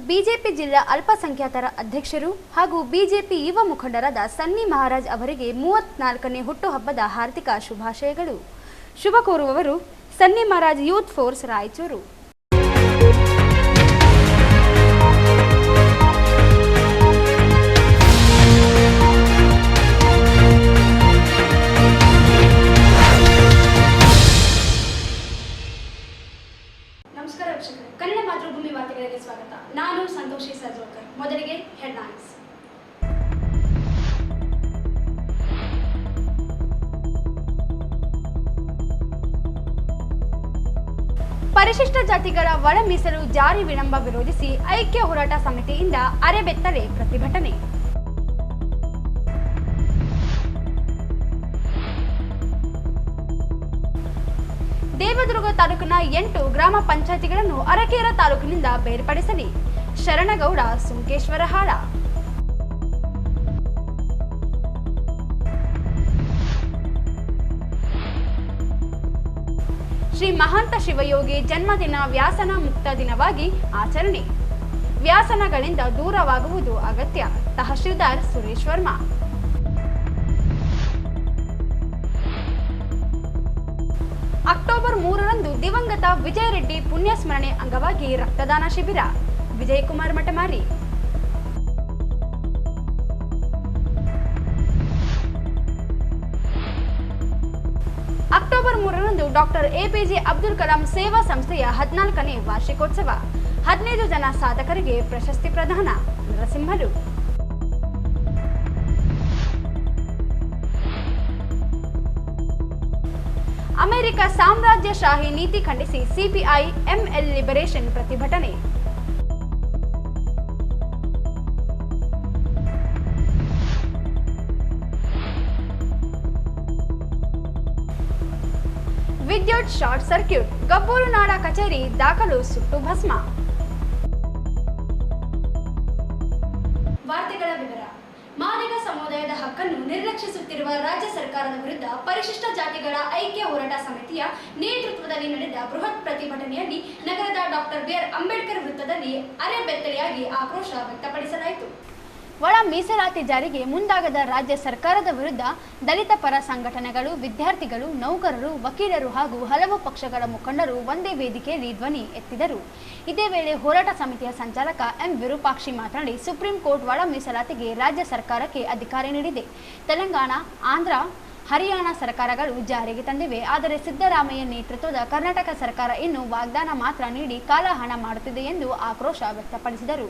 BJP ಜಿಲ್ಲಾ ಅಲ್ಪಸಂಖ್ಯಾತರ ಅಧ್ಯಕ್ಷರು ಹಾಗೂ ಬಿಜೆಪಿ ಯುವ ಮುಖಂಡರಾದ ಸನ್ನಿ ಮಹಾರಾಜ್ ಅವರಿಗೆ 34ನೇ ಹುಟ್ಟುಹಬ್ಬದ ಹಾರ್ದಿಕ ಶುಭಾಶಯಗಳು. ಶುಭ ಕೋರುವವರು ಸನ್ನಿ ಮಹಾರಾಜ್ ಯೂತ್ ಫೋರ್ಸ್ ರಾಯಚೂರು. ನಮಸ್ಕಾರ ವೀಕ್ಷಕರೇ, ಕನ್ನಡ ಮಾತೃಭೂಮಿ ವಾರ್ತೆಗಳಿಗೆ ಸ್ವಾಗತ. ನಾನು ಸಂತೋಷಿ ಸರ್ಜೋಕರ್. ಮೊದಲಿಗೆ ಹೆಡ್ಲೈನ್ಸ್. ಪರಿಶಿಷ್ಟ ಜಾತಿಗಳ ಒಳ ಮೀಸಲು ಜಾರಿ ವಿಳಂಬ ವಿರೋಧಿಸಿ ಐಕ್ಯ ಹೋರಾಟ ಸಮಿತಿಯಿಂದ ಅರೆಬೆತ್ತಲೆ ಪ್ರತಿಭಟನೆ. ದೇವದುರ್ಗ ತಾಲೂಕಿನ 8 ಗ್ರಾಮ ಪಂಚಾಯಿತಿಗಳನ್ನು ಅರಕೇರ ತಾಲೂಕಿನಿಂದ ಬೇರ್ಪಡಿಸಲಿ. ಶರಣಗೌಡ ಸುಂಕೇಶ್ವರಹಾಳ. ಶ್ರೀ ಮಹಾಂತ ಶಿವಯೋಗಿ ಜನ್ಮದಿನ ವ್ಯಾಸನ ಮುಕ್ತ ದಿನವಾಗಿ ಆಚರಣೆ. ವ್ಯಾಸನಗಳಿಂದ ದೂರವಾಗುವುದು ಅಗತ್ಯ. ತಹಶೀಲ್ದಾರ್ ಸುರೇಶ್ ವರ್ಮಾ. ಅಕ್ಟೋಬರ್ 3ರಂದು ದಿವಂಗತ ವಿಜಯ ರೆಡ್ಡಿ ಪುಣ್ಯಸ್ಮರಣೆ ಅಂಗವಾಗಿ ರಕ್ತದಾನ ಶಿಬಿರ. ವಿಜಯಕುಮಾರ್ ಮಠಮಾರಿ. ಅಕ್ಟೋಬರ್ 3ರಂದು ಡಾಕ್ಟರ್ ಎಪಿಜೆ ಅಬ್ದುಲ್ ಕಲಾಂ ಸೇವಾ ಸಂಸ್ಥೆಯ 14ನೇ ವಾರ್ಷಿಕೋತ್ಸವ. 15 ಜನ ಸಾಧಕರಿಗೆ ಪ್ರಶಸ್ತಿ ಪ್ರದಾನ. ನರಸಿಂಹರು. ಅಮೆರಿಕ ಸಾಮ್ರಾಜ್ಯಶಾಹಿ ನೀತಿ ಖಂಡಿಸಿ ಸಿಪಿಐ ಎಂಎಲ್ ಲಿಬರೇಷನ್ ಪ್ರತಿಭಟನೆ. ವಿದ್ಯುತ್ ಶಾರ್ಟ್ ಸರ್ಕ್ಯೂಟ್. ಗಬ್ಬೂರು ನಾಡ ಕಚೇರಿ ದಾಖಲು ಸುಟ್ಟು ಭಸ್ಮ. ವಾರ್ತೆಗಳ ವಿವರ. ಮಾದಿಗ ಸಮುದಾಯದ ಹಕ್ಕನ್ನು ನಿರ್ಲಕ್ಷಿಸುತ್ತಿರುವ ರಾಜ್ಯ ಸರ್ಕಾರದ ವಿರುದ್ಧ ಪರಿಶಿಷ್ಟ ಜಾತಿಗಳ ಐಕ್ಯ ಹೋರಾಟ ಸಮಿತಿಯ ನೇತೃತ್ವದಲ್ಲಿ ನಡೆದ ಬೃಹತ್ ಪ್ರತಿಭಟನೆಯಲ್ಲಿ ನಗರದ ಡಾಕ್ಟರ್ ಬಿಆರ್ ಅಂಬೇಡ್ಕರ್ ವೃತ್ತದಲ್ಲಿ ಅರೆಬೆತ್ತಲೆಯಾಗಿ ಆಕ್ರೋಶ ವ್ಯಕ್ತಪಡಿಸಲಾಯಿತು. ಒಳ ಮೀಸಲಾತಿ ಜಾರಿಗೆ ಮುಂದಾಗದ ರಾಜ್ಯ ಸರ್ಕಾರದ ವಿರುದ್ಧ ದಲಿತ ಪರ ಸಂಘಟನೆಗಳು, ವಿದ್ಯಾರ್ಥಿಗಳು, ನೌಕರರು, ವಕೀಲರು ಹಾಗೂ ಹಲವು ಪಕ್ಷಗಳ ಮುಖಂಡರು ಒಂದೇ ವೇದಿಕೆಯಲ್ಲಿ ಧ್ವನಿ ಎತ್ತಿದರು. ಇದೇ ವೇಳೆ ಹೋರಾಟ ಸಮಿತಿಯ ಸಂಚಾಲಕ ಎಂ ವಿರೂಪಾಕ್ಷಿ ಮಾತನಾಡಿ, ಸುಪ್ರೀಂ ಕೋರ್ಟ್ ಒಳ ಮೀಸಲಾತಿಗೆ ರಾಜ್ಯ ಸರ್ಕಾರಕ್ಕೆ ಅಧಿಕಾರ ನೀಡಿದೆ. ತೆಲಂಗಾಣ, ಆಂಧ್ರ, ಹರಿಯಾಣ ಸರ್ಕಾರಗಳು ಜಾರಿಗೆ ತಂದಿವೆ. ಆದರೆ ಸಿದ್ದರಾಮಯ್ಯ ನೇತೃತ್ವದ ಕರ್ನಾಟಕ ಸರ್ಕಾರ ಇನ್ನು ವಾಗ್ದಾನ ಮಾತ್ರ ನೀಡಿ ಕಾಲಹರಣ ಮಾಡುತ್ತಿದೆ ಎಂದು ಆಕ್ರೋಶ ವ್ಯಕ್ತಪಡಿಸಿದರು.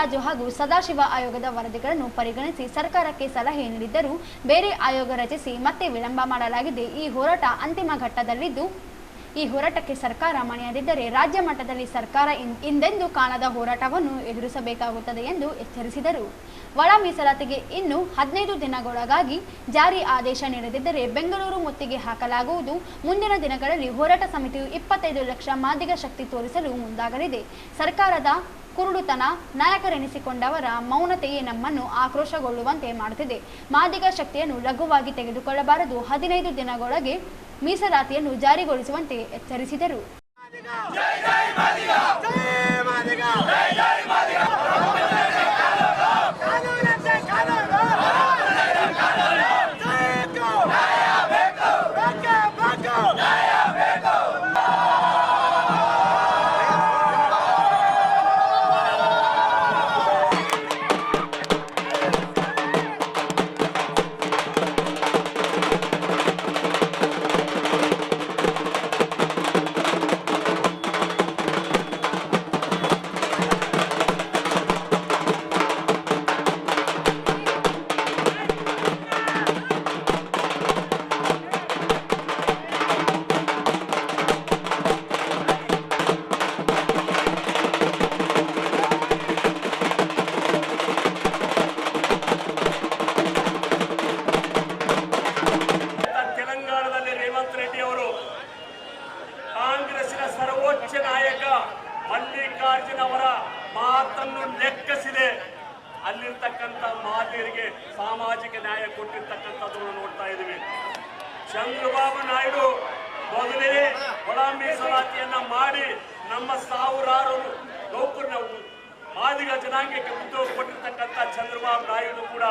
ರಾಜು ಹಾಗೂ ಸದಾಶಿವ ಆಯೋಗದ ವರದಿಗಳನ್ನು ಪರಿಗಣಿಸಿ ಸರ್ಕಾರಕ್ಕೆ ಸಲಹೆ ನೀಡಿದ್ದರೂ ಬೇರೆ ಆಯೋಗ ರಚಿಸಿ ಮತ್ತೆ ವಿಳಂಬ ಮಾಡಲಾಗಿದೆ. ಈ ಹೋರಾಟ ಅಂತಿಮ ಘಟ್ಟದಲ್ಲಿದ್ದು ಈ ಹೋರಾಟಕ್ಕೆ ಸರ್ಕಾರ ಮಣಿಯದಿದ್ದರೆ ರಾಜ್ಯ ಮಟ್ಟದಲ್ಲಿ ಸರ್ಕಾರ ಹಿಂದೆಂದೂ ಕಾಣದ ಹೋರಾಟವನ್ನು ಎದುರಿಸಬೇಕಾಗುತ್ತದೆ ಎಂದು ಎಚ್ಚರಿಸಿದರು. ಒಳ ಮೀಸಲಾತಿಗೆ ಇನ್ನು 15 ದಿನಗಳೊಳಗಾಗಿ ಜಾರಿ ಆದೇಶ ನೀಡದಿದ್ದರೆ ಬೆಂಗಳೂರು ಮುತ್ತಿಗೆ ಹಾಕಲಾಗುವುದು. ಮುಂದಿನ ದಿನಗಳಲ್ಲಿ ಹೋರಾಟ ಸಮಿತಿಯು 25 ಲಕ್ಷ ಮಾದಿಗ ಶಕ್ತಿ ತೋರಿಸಲು ಮುಂದಾಗಲಿದೆ. ಸರ್ಕಾರದ ಕುರುಡುತನ, ನಾಯಕರೆನಿಸಿಕೊಂಡವರ ಮೌನತೆಯೇ ನಮ್ಮನ್ನು ಆಕ್ರೋಶಗೊಳ್ಳುವಂತೆ ಮಾಡುತ್ತಿದೆ. ಮಾದಿಗ ಶಕ್ತಿಯನ್ನು ಲಘುವಾಗಿ ತೆಗೆದುಕೊಳ್ಳಬಾರದು. 15 ದಿನಗಳೊಳಗೆ ಮೀಸಲಾತಿಯನ್ನು ಜಾರಿಗೊಳಿಸುವಂತೆ ಎಚ್ಚರಿಸಿದರು. ಕಾಂಗ್ರೆಸ್ಸಿನ ಸರ್ವೋಚ್ಚ ನಾಯಕ ಮಲ್ಲಿಕಾರ್ಜುನ ಅವರ ಮಾತನ್ನು ಲೆಕ್ಕಿಸಿದೆ. ಅಲ್ಲಿರ್ತಕ್ಕಂಥ ಮಾದಿಗರಿಗೆ ಸಾಮಾಜಿಕ ನ್ಯಾಯ ಕೊಟ್ಟಿರ್ತಕ್ಕಂಥದ್ದನ್ನು ನೋಡ್ತಾ ಇದ್ದೀವಿ. ಚಂದ್ರಬಾಬು ನಾಯ್ಡು ಮೊದಲೇ ಒಳ ಮೀಸಲಾತಿಯನ್ನ ಮಾಡಿ ನಮ್ಮ ಸಾವಿರಾರು ನೌಕರನ ಮಾದಿಗ ಜನಾಂಗಕ್ಕೆ ಉದ್ಯೋಗ ಕೊಟ್ಟಿರ್ತಕ್ಕಂಥ ಚಂದ್ರಬಾಬು ನಾಯ್ಡು ಕೂಡ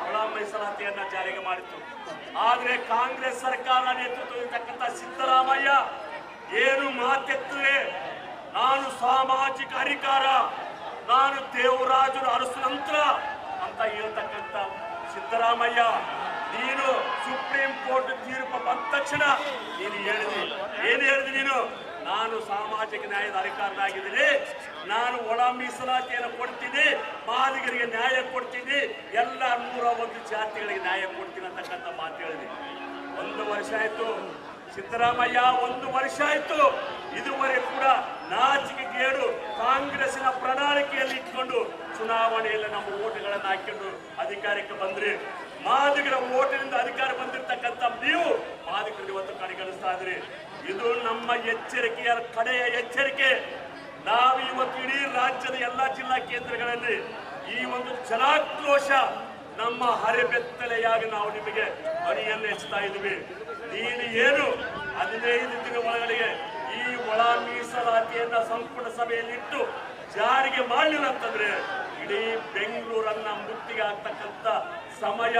ಒಳ ಮೀಸಲಾತಿಯನ್ನ ಜಾರಿಗೆ ಮಾಡಿತ್ತು. ಆದ್ರೆ ಕಾಂಗ್ರೆಸ್ ಸರ್ಕಾರ ನೇತೃತ್ವದಲ್ಲಿರ್ತಕ್ಕಂಥ ಸಿದ್ದರಾಮಯ್ಯ ಏನು ಮಾತೆತ್ತರೆ, ನಾನು ಸಾಮಾಜಿಕ ಅಧಿಕಾರ, ನಾನು ದೇವರಾಜನ ಅರಸು ನಂತರ ಅಂತ ಹೇಳ್ತಕ್ಕಂಥ ಸಿದ್ದರಾಮಯ್ಯ, ನೀನು ಸುಪ್ರೀಂ ಕೋರ್ಟ್ ತೀರ್ಪು ಬಂದ ತಕ್ಷಣ ನೀನು ಹೇಳಿದಿ, ಏನು ಹೇಳಿದಿ ನೀನು? ನಾನು ಸಾಮಾಜಿಕ ನ್ಯಾಯದ ಅಧಿಕಾರನಾಗಿದ್ದೀನಿ, ನಾನು ಒಳ ಮೀಸಲಾತಿಯನ್ನು ಕೊಡ್ತೀನಿ, ಮಾದಿಗರಿಗೆ ನ್ಯಾಯ ಕೊಡ್ತೀನಿ, ಎಲ್ಲ 101 ಜಾತಿಗಳಿಗೆ ನ್ಯಾಯ ಕೊಡ್ತೀನಿ ಅಂತಕ್ಕಂಥ ಮಾತು ಹೇಳಿದೆ. 1 ವರ್ಷ ಆಯ್ತು ಸಿದ್ದರಾಮಯ್ಯ, 1 ವರ್ಷ ಆಯ್ತು. ಇದುವರೆಗೆ ಕೂಡ ನಾಚಿಕೆಗೇಡು ಕಾಂಗ್ರೆಸ್ಸಿನ ಪ್ರಣಾಳಿಕೆಯಲ್ಲಿ ಇಟ್ಕೊಂಡು ಚುನಾವಣೆಯಲ್ಲಿ ನಮ್ಮ ಓಟುಗಳನ್ನು ಹಾಕಿಕೊಂಡು ಅಧಿಕಾರಕ್ಕೆ ಬಂದ್ರಿ. ಮಾದಿಗರ ಓಟಿನಿಂದ ಅಧಿಕಾರ ಬಂದಿರತಕ್ಕಂಥ ನೀವು ಮಾದಿಗರಿಗೆ ಇವತ್ತು ಕಡೆಗಣಿಸ್ತಾ ಇದ್ರಿ. ಇದು ನಮ್ಮ ಎಚ್ಚರಿಕೆಯ ಕಡೆಯ ಎಚ್ಚರಿಕೆ. ನಾವು ಇವತ್ತು ಇಡೀ ರಾಜ್ಯದ ಎಲ್ಲ ಜಿಲ್ಲಾ ಕೇಂದ್ರಗಳಲ್ಲಿ ಈ ಒಂದು ಜನಾಕ್ರೋಶ ನಮ್ಮ ಹರೆಬೆತ್ತಲೆಯಾಗಿ ನಾವು ನಿಮಗೆ ಧ್ವನಿಯನ್ನು ಹೆಚ್ಚುತ್ತಾ ಇದ್ದೀವಿ. ನೀನು ಏನು 15 ದಿನ ಒಳಗಡೆ ಈ ಒಳ ಮೀಸಲಾತಿಯನ್ನ ಸಂಪುಟ ಸಭೆಯಲ್ಲಿಟ್ಟು ಜಾರಿಗೆ ಮಾಡಲಿಲ್ಲ ಅಂತಂದ್ರೆ ಇಡೀ ಬೆಂಗಳೂರನ್ನ ಮುತ್ತಿಗೆ ಆಗ್ತಕ್ಕಂಥ ಸಮಯ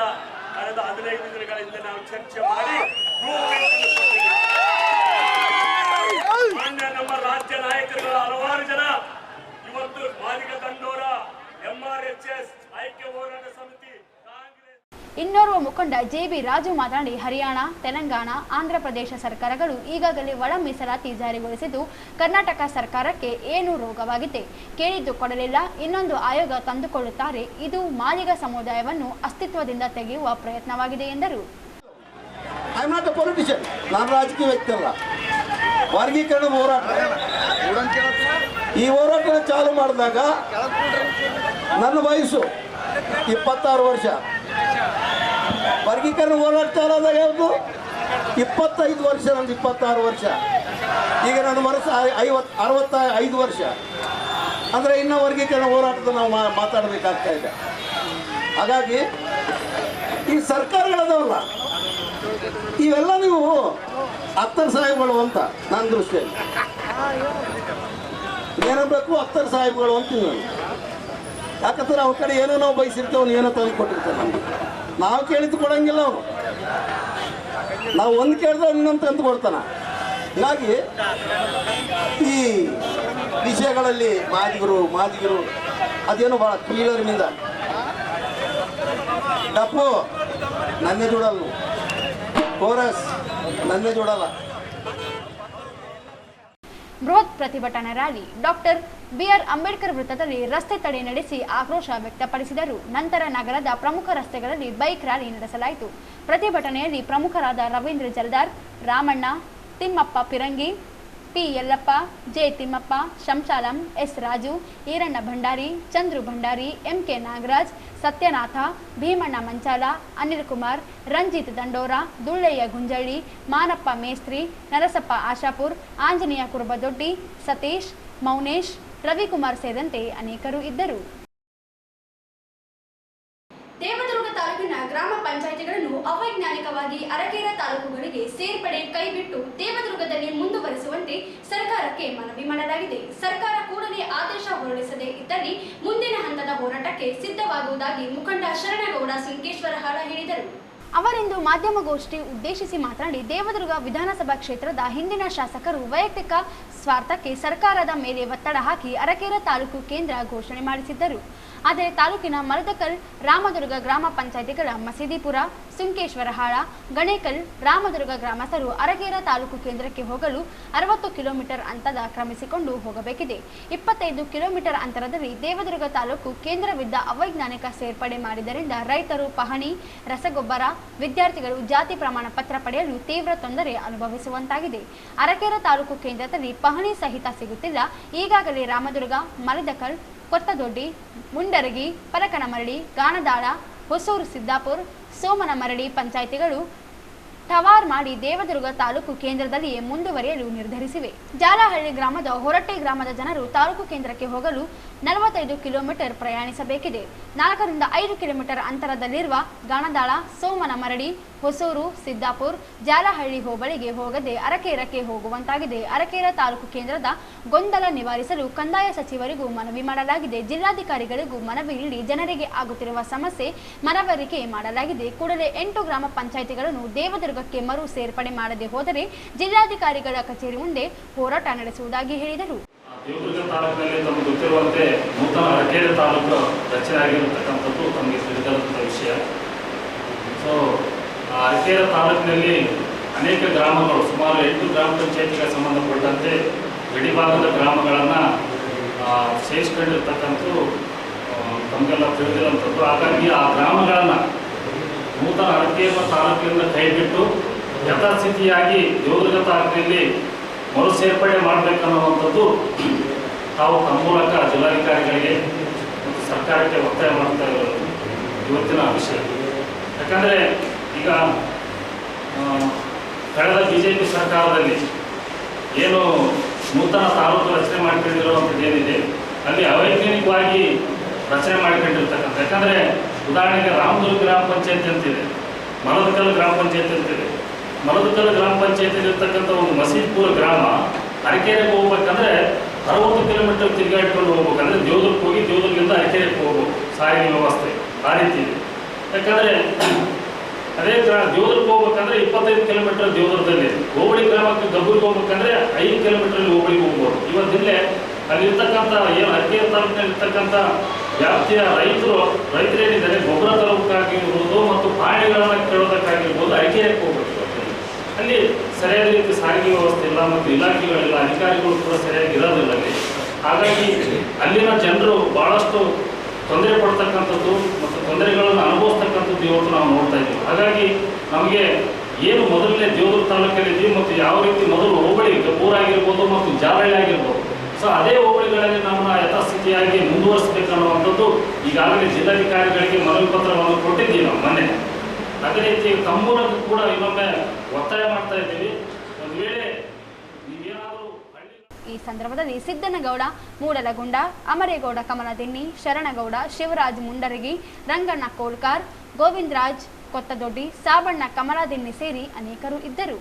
ಕಳೆದ 15 ದಿನಗಳಿಂದ ನಾವು ಚರ್ಚೆ ಮಾಡಿ ನಮ್ಮ ರಾಜ್ಯ ನಾಯಕರುಗಳ ಹಲವಾರು ಜನ ಇವತ್ತು ಮಾದಿಗ ದಂಡೋರ, MRHS, ಐಕ್ಯ ಹೋರಾಟ ಸಮಿತಿ, ಇನ್ನೋರ್ವ ಮುಖಂಡ ಜೆ.ಬಿ. ರಾಜು ಮಾತನಾಡಿ, ಹರಿಯಾಣ, ತೆಲಂಗಾಣ, ಆಂಧ್ರಪ್ರದೇಶ ಸರ್ಕಾರಗಳು ಈಗಾಗಲೇ ಒಳ ಮೀಸಲಾತಿ ಜಾರಿಗೊಳಿಸಿದ್ದು ಕರ್ನಾಟಕ ಸರ್ಕಾರಕ್ಕೆ ಏನು ರೋಗವಾಗಿದೆ, ಕೇಳಿದ್ದು ಕೊಡಲಿಲ್ಲ, ಇನ್ನೊಂದು ಆಯೋಗ ತಂದುಕೊಳ್ಳುತ್ತಾರೆ. ಇದು ಮಾದಿಗ ಸಮುದಾಯವನ್ನು ಅಸ್ತಿತ್ವದಿಂದ ತೆಗೆಯುವ ಪ್ರಯತ್ನವಾಗಿದೆ ಎಂದರು. I am not a politician, ನಾನು ರಾಜಕೀಯ ವ್ಯಕ್ತಿ ಅಲ್ಲ. ವರ್ಗೀಕರಣ ಹೋರಾಟ, ಈ ಹೋರಾಟ ಚಾಲು ಮಾಡಿದಾಗ ನನ್ನ ವಯಸ್ಸು 26 ವರ್ಷ. ವರ್ಗೀಕರಣ ಹೋರಾಟ ಚಾಲು ಆದಾಗ ಯಾವುದು 25 ವರ್ಷ, ನಂದು 26 ವರ್ಷ. ಈಗ ನನ್ನ ಮನಸ್ಸು 65 ವರ್ಷ. ಅಂದರೆ ಇನ್ನೂ ವರ್ಗೀಕರಣ ಹೋರಾಟದ ನಾವು ಮಾತಾಡಬೇಕಾಗ್ತಾ ಇದೆ. ಹಾಗಾಗಿ ಈ ಸರ್ಕಾರಗಳದವಲ್ಲ, ಇವೆಲ್ಲ ನೀವು ಅಖ್ತರ್ ಸಾಹೇಬ್ಗಳು ಅಂತ ನನ್ನ ದೃಷ್ಟಿಯಲ್ಲಿ ಏನಬೇಕು, ಅಖ್ತರ್ ಸಾಹೇಬ್ಗಳು ಅಂತೀನಿ ನಾನು. ಯಾಕಂದ್ರೆ ಅವ್ರ ಕಡೆ ಏನೋ ನಾವು ಬಯಸಿರ್ತೇವೆ, ಅವ್ನು ಏನೋ ತಂದು ಕೊಟ್ಟಿರ್ತೇವೆ. ನಮಗೆ ನಾವು ಕೇಳಿದ್ದು ಕೊಡಂಗಿಲ್ಲ ಅವನು, ನಾವು ಒಂದು ಕೇಳಿದ್ರೆ ಇನ್ನೊಂದು ತಂದು ಕೊಡ್ತಾನೆ. ಹೀಗಾಗಿ ಈ ವಿಷಯಗಳಲ್ಲಿ ಮಾದಿಗರು ಅದೇನೋ ಭಾಳ ಕೀಳರಿನಿಂದ ಡಪ್ಪು ನನ್ನೇ ಜೋಡಲ್ಲ, ಕೋರಸ್ ನನ್ನೇ ಜೋಡಲ್ಲ. ಬೃಹತ್ ಪ್ರತಿಭಟನಾ ರ್ಯಾಲಿ ಡಾಕ್ಟರ್ ಬಿಆರ್ ಅಂಬೇಡ್ಕರ್ ವೃತ್ತದಲ್ಲಿ ರಸ್ತೆ ತಡೆ ನಡೆಸಿ ಆಕ್ರೋಶ ವ್ಯಕ್ತಪಡಿಸಿದರು. ನಂತರ ನಗರದ ಪ್ರಮುಖ ರಸ್ತೆಗಳಲ್ಲಿ ಬೈಕ್ ರ್ಯಾಲಿ ನಡೆಸಲಾಯಿತು. ಪ್ರತಿಭಟನೆಯಲ್ಲಿ ಪ್ರಮುಖರಾದ Ravindra Jaldar, Ramanna, Thimmappa Pirangi, P Yallappa, J Thimmappa, Shamshalam, S Raju, Eranna Bhandari, Chandru Bhandari, MK Nagaraj, Satyanatha, Bheemanna Manchala, Anil Kumar, Ranjit Dandora, Dullayya Gunjalli, Manappa Mestri, Narasappa Ashapur, Anjaneya ಕುರುಬದೊಡ್ಡಿ, Satish, Mounesh, Ravikumar ಸೇರಿದಂತೆ ಅನೇಕರು ಇದ್ದರು. ದೇವದುರ್ಗ ತಾಲೂಕಿನ ಗ್ರಾಮ ಪಂಚಾಯಿತಿಗಳನ್ನು ಅವೈಜ್ಞಾನಿಕವಾಗಿ ಅರಕೇರ ತಾಲೂಕುಗಳಿಗೆ ಸೇರ್ಪಡೆ ಕೈಬಿಟ್ಟು ದೇವದುರ್ಗದಲ್ಲಿ ಮುಂದುವರಿಸುವಂತೆ ಸರ್ಕಾರಕ್ಕೆ ಮನವಿ ಮಾಡಲಾಗಿದೆ. ಸರ್ಕಾರ ಕೂಡಲೇ ಆದೇಶ ಹೊರಡಿಸದೇ ಇದ್ದಲ್ಲಿ ಮುಂದಿನ ಹಂತದ ಹೋರಾಟಕ್ಕೆ ಸಿದ್ಧವಾಗುವುದಾಗಿ ಮುಖಂಡ ಶರಣಗೌಡ ಸುಂಕೇಶ್ವರಹಾಳ ಹೇಳಿದರು. ಅವರಿಂದು ಮಾಧ್ಯಮಗೋಷ್ಠಿ ಉದ್ದೇಶಿಸಿ ಮಾತನಾಡಿ, ದೇವದುರ್ಗ ವಿಧಾನಸಭಾ ಕ್ಷೇತ್ರದ ಹಿಂದಿನ ಶಾಸಕರು ವೈಯಕ್ತಿಕ ಸ್ವಾರ್ಥಕ್ಕೆ ಸರ್ಕಾರದ ಮೇಲೆ ಒತ್ತಡ ಹಾಕಿ ಅರಕೇರ ತಾಲೂಕು ಕೇಂದ್ರ ಘೋಷಣೆ ಮಾಡಿಸಿದ್ದರು. ಆದರೆ ತಾಲೂಕಿನ ಮರದಕಲ್, ರಾಮದುರ್ಗ ಗ್ರಾಮ ಪಂಚಾಯಿತಿಗಳ ಮಸೀದಿಪುರ, ಸುಂಕೇಶ್ವರಹಾಳ, ಗಣೇಕಲ್, ರಾಮದುರ್ಗ ಗ್ರಾಮಸ್ಥರು ಅರಕೇರ ತಾಲೂಕು ಕೇಂದ್ರಕ್ಕೆ ಹೋಗಲು 60 ಕಿಲೋಮೀಟರ್ ಅಂತರ ಕ್ರಮಿಸಿಕೊಂಡು ಹೋಗಬೇಕಿದೆ. 25 ಕಿಲೋಮೀಟರ್ ಅಂತರದಲ್ಲಿ ದೇವದುರ್ಗ ತಾಲೂಕು ಕೇಂದ್ರವಿದ್ದ ಅವೈಜ್ಞಾನಿಕ ಸೇರ್ಪಡೆ ಮಾಡಿದ್ದರಿಂದ ರೈತರು ಪಹಣಿ, ರಸಗೊಬ್ಬರ, ವಿದ್ಯಾರ್ಥಿಗಳು ಜಾತಿ ಪ್ರಮಾಣ ಪತ್ರ ಪಡೆಯಲು ತೀವ್ರ ತೊಂದರೆ ಅನುಭವಿಸುವಂತಾಗಿದೆ. ಅರಕೇರ ತಾಲೂಕು ಕೇಂದ್ರದಲ್ಲಿ ಪಹಣಿ ಸಹಿತ ಸಿಗುತ್ತಿಲ್ಲ. ಈಗಾಗಲೇ ರಾಮದುರ್ಗ, ಮಲದಕಲ್, ಕೊತ್ತದೊಡ್ಡಿ, ಮುಂಡರಗಿ, ಪಲಕನಮರಡಿ, ಗಾಣದಾಳ, ಹೊಸೂರು, ಸಿದ್ದಾಪುರ, ಸೋಮನಮರಡಿ ಪಂಚಾಯಿತಿಗಳು ಟವಾರ್ ಮಾಡಿ ದೇವದುರ್ಗ ತಾಲೂಕು ಕೇಂದ್ರದಲ್ಲಿಯೇ ಮುಂದುವರಿಯಲು ನಿರ್ಧರಿಸಿವೆ. ಜಾಲಹಳ್ಳಿ ಗ್ರಾಮದ ಹೊರಟ್ಟೆ ಗ್ರಾಮದ ಜನರು ತಾಲೂಕು ಕೇಂದ್ರಕ್ಕೆ ಹೋಗಲು 45 ಕಿಲೋಮೀಟರ್ ಪ್ರಯಾಣಿಸಬೇಕಿದೆ. 4 ರಿಂದ 5 ಕಿಲೋಮೀಟರ್ ಅಂತರದಲ್ಲಿರುವ ಗಾಣದಾಳ, ಸೋಮನಮರಡಿ, ಹೊಸೂರು, ಸಿದ್ದಾಪುರ, ಜಾಲಹಳ್ಳಿ ಹೋಬಳಿಗೆ ಹೋಗದೆ ಅರಕೇರಕ್ಕೆ ಹೋಗುವಂತಾಗಿದೆ. ಅರಕೇರ ತಾಲೂಕು ಕೇಂದ್ರದ ಗೊಂದಲ ನಿವಾರಿಸಲು ಕಂದಾಯ ಸಚಿವರಿಗೂ ಮನವಿ ಮಾಡಲಾಗಿದೆ. ಜಿಲ್ಲಾಧಿಕಾರಿಗಳಿಗೂ ಮನವಿ ನೀಡಿ ಜನರಿಗೆ ಆಗುತ್ತಿರುವ ಸಮಸ್ಯೆ ಮನವರಿಕೆ ಮಾಡಲಾಗಿದೆ. ಕೂಡಲೇ 8 ಗ್ರಾಮ ಪಂಚಾಯಿತಿಗಳನ್ನು ದೇವದುರ್ಗಕ್ಕೆ ಮರು ಸೇರ್ಪಡೆ ಮಾಡದೆ ಹೋದರೆ ಜಿಲ್ಲಾಧಿಕಾರಿಗಳ ಕಚೇರಿ ಮುಂದೆ ಹೋರಾಟ ನಡೆಸುವುದಾಗಿ ಹೇಳಿದರು. ದೇವದುರ್ಗ ತಾಲೂಕಿನಲ್ಲಿ ತಮಗೆ ಗೊತ್ತಿರುವಂತೆ ನೂತನ ಅರಕೇರೆ ತಾಲೂಕು ರಚನೆ ಆಗಿರತಕ್ಕಂಥದ್ದು ತಮಗೆ ತಿಳಿದಿರುವಂಥ ವಿಷಯ. ಸೊ ಅರಕೇರೆ ತಾಲೂಕಿನಲ್ಲಿ ಅನೇಕ ಗ್ರಾಮಗಳು, ಸುಮಾರು 8 ಗ್ರಾಮ ಪಂಚಾಯತಿಗೆ ಸಂಬಂಧಪಟ್ಟಂತೆ ಗಡಿಭಾಗದ ಗ್ರಾಮಗಳನ್ನು ಸೇರಿಸ್ಕೊಂಡಿರ್ತಕ್ಕಂಥದ್ದು ತಮಗೆಲ್ಲ ತಿಳಿದಿರುವಂಥದ್ದು. ಹಾಗಾಗಿ ಆ ಗ್ರಾಮಗಳನ್ನು ನೂತನ ಅರಕೇರೆ ತಾಲೂಕಿನಿಂದ ಕೈಬಿಟ್ಟು ಯಥಾಸ್ಥಿತಿಯಾಗಿ ದೇವದುರ್ಗ ತಾಲೂಕಿನಲ್ಲಿ ಮರು ಸೇರ್ಪಡೆ ಮಾಡಬೇಕನ್ನುವಂಥದ್ದು ತಾವು ತಮ್ಮ ಮೂಲಕ ಜಿಲ್ಲಾಧಿಕಾರಿಗಳಿಗೆ ಮತ್ತು ಸರ್ಕಾರಕ್ಕೆ ಒತ್ತಾಯ ಮಾಡ್ತಾ ಇರೋದು ಇವತ್ತಿನ ವಿಷಯ. ಯಾಕಂದರೆ ಈಗ ಕಳೆದ BJP ಸರ್ಕಾರದಲ್ಲಿ ಏನು ನೂತನ ತಾಲೂಕು ರಚನೆ ಮಾಡಿಕೊಂಡಿರುವಂಥದ್ದು ಏನಿದೆ, ಅಲ್ಲಿ ಅವೈಜ್ಞಾನಿಕವಾಗಿ ರಚನೆ ಮಾಡಿಕೊಂಡಿರ್ತಕ್ಕಂಥ, ಯಾಕಂದರೆ ಉದಾಹರಣೆಗೆ ರಾಮದುರ್ಗ ಗ್ರಾಮ ಪಂಚಾಯತಿ ಅಂತಿದೆ, ಮಲದಕಲ್ ಗ್ರಾಮ ಪಂಚಾಯತಿ ಅಂತಿದೆ. ಮಲದಕಲ್ ಗ್ರಾಮ ಪಂಚಾಯತಿಯಲ್ಲಿ ಇರ್ತಕ್ಕಂಥ ಒಂದು ಮಸೀದ್ಪುರ ಗ್ರಾಮ ಅರಕೇರೆಗೆ ಹೋಗ್ಬೇಕಂದ್ರೆ 60 ಕಿಲೋಮೀಟರ್ ತಿರುಗಾಡ್ಕೊಂಡು ಹೋಗ್ಬೇಕಂದ್ರೆ ದೇವದುರ್ಗಕ್ಕೆ ಹೋಗಿ ದೇವದುರ್ಗದಿಂದ ಅರಕೇರೆಗೆ ಹೋಗ್ಬೇಕು, ಸಾರಿಗೆ ವ್ಯವಸ್ಥೆ ಆ ರೀತಿ ಇದೆ. ಯಾಕಂದರೆ ಅದೇ ದೇವದುರ್ಗಕ್ಕೆ ಹೋಗ್ಬೇಕಂದ್ರೆ 25 ಕಿಲೋಮೀಟರ್ ದೇವದುರ್ಗದಲ್ಲಿ, ಹೋಬಳಿ ಗ್ರಾಮಕ್ಕೆ ಗಬ್ಬರಿಗೆ ಹೋಗ್ಬೇಕಂದ್ರೆ 5 ಕಿಲೋಮೀಟರ್ ಹೋಬಳಿಗೆ ಹೋಗ್ಬೋದು. ಇವತ್ತಿಲ್ಲೇ ಅಲ್ಲಿರ್ತಕ್ಕಂಥ ಏನು ಅರಕೇರೆ ತಾಲೂಕಿನಲ್ಲಿ ಇರ್ತಕ್ಕಂಥ ವ್ಯಾಪ್ತಿಯ ರೈತರೇನಿದ್ದಾರೆ ಗೊಬ್ಬರ ತರೋದಕ್ಕಾಗಿರ್ಬೋದು ಮತ್ತು ಪಾಣಿಗಳನ್ನು ಕೇಳೋದಕ್ಕಾಗಿರ್ಬೋದು ಅರಕೇರೆಗೆ ಹೋಗ್ಬೇಕು. ಅಲ್ಲಿ ಸರಿಯಾದ ರೀತಿ ಸಾರಿಗೆ ವ್ಯವಸ್ಥೆ ಇಲ್ಲ ಮತ್ತು ಇಲಾಖೆಗಳಿಲ್ಲ, ಅಧಿಕಾರಿಗಳು ಕೂಡ ಸರಿಯಾಗಿ ಇರೋದಿಲ್ಲ ಅಲ್ಲಿ. ಹಾಗಾಗಿ ಅಲ್ಲಿನ ಜನರು ಭಾಳಷ್ಟು ತೊಂದರೆ ಪಡ್ತಕ್ಕಂಥದ್ದು ಮತ್ತು ತೊಂದರೆಗಳನ್ನು ಅನುಭವಿಸ್ತಕ್ಕಂಥದ್ದು ಇವತ್ತು ನಾವು ನೋಡ್ತಾ ಇದ್ದೀವಿ. ಹಾಗಾಗಿ ನಮಗೆ ಏನು ಮೊದಲನೇ ದೇವದುರ್ಗ ತಾಲೂಕಲ್ಲಿ ಇದ್ದೀವಿ ಮತ್ತು ಯಾವ ರೀತಿ ಮೊದಲು ಹೋಬಳಿ ಗಬ್ಬೂರ್ ಆಗಿರ್ಬೋದು ಮತ್ತು ಜಾಲಹಳ್ಳಿ ಆಗಿರ್ಬೋದು, ಸೊ ಅದೇ ಹೋಬಳಿಗಳಲ್ಲಿ ನಮ್ಮನ್ನ ಯಥಾಸ್ಥಿತಿಯಾಗಿ ಮುಂದುವರಿಸಬೇಕನ್ನುವಂಥದ್ದು ಈಗಾಗಲೇ ಜಿಲ್ಲಾಧಿಕಾರಿಗಳಿಗೆ ಮನವಿ ಪತ್ರವನ್ನು ಕೊಟ್ಟಿದ್ದೀವಿ ನಾವು ಮೊನ್ನೆ. ಅದೇ ರೀತಿ ತಮ್ಮ ಮೂಲಕ ಕೂಡ ಇನ್ನೊಮ್ಮೆ ಒತ್ತಾಯ ಮಾಡ್ತಾ ಇದ್ದೀವಿ. ಒಂದು ವೇಳೆ ನೀವೇನಾದರೂ ಈ ಸಂದರ್ಭದಲ್ಲಿ ಸಿದ್ದನಗೌಡ ಮೂಡಲಗುಂಡ, ಅಮರೇಗೌಡ ಕಮಲದಿನ್ನಿ, ಶರಣಗೌಡ, ಶಿವರಾಜ್ ಮುಂಡರಗಿ, ರಂಗಣ್ಣ ಕೋಳ್ಕಾರ್, ಗೋವಿಂದರಾಜ್ ಕೊತ್ತದೊಡ್ಡಿ, ಸಾಬಣ್ಣ ಕಮಲದಿನ್ನಿ ಸೇರಿ ಅನೇಕರು ಇದ್ದರು.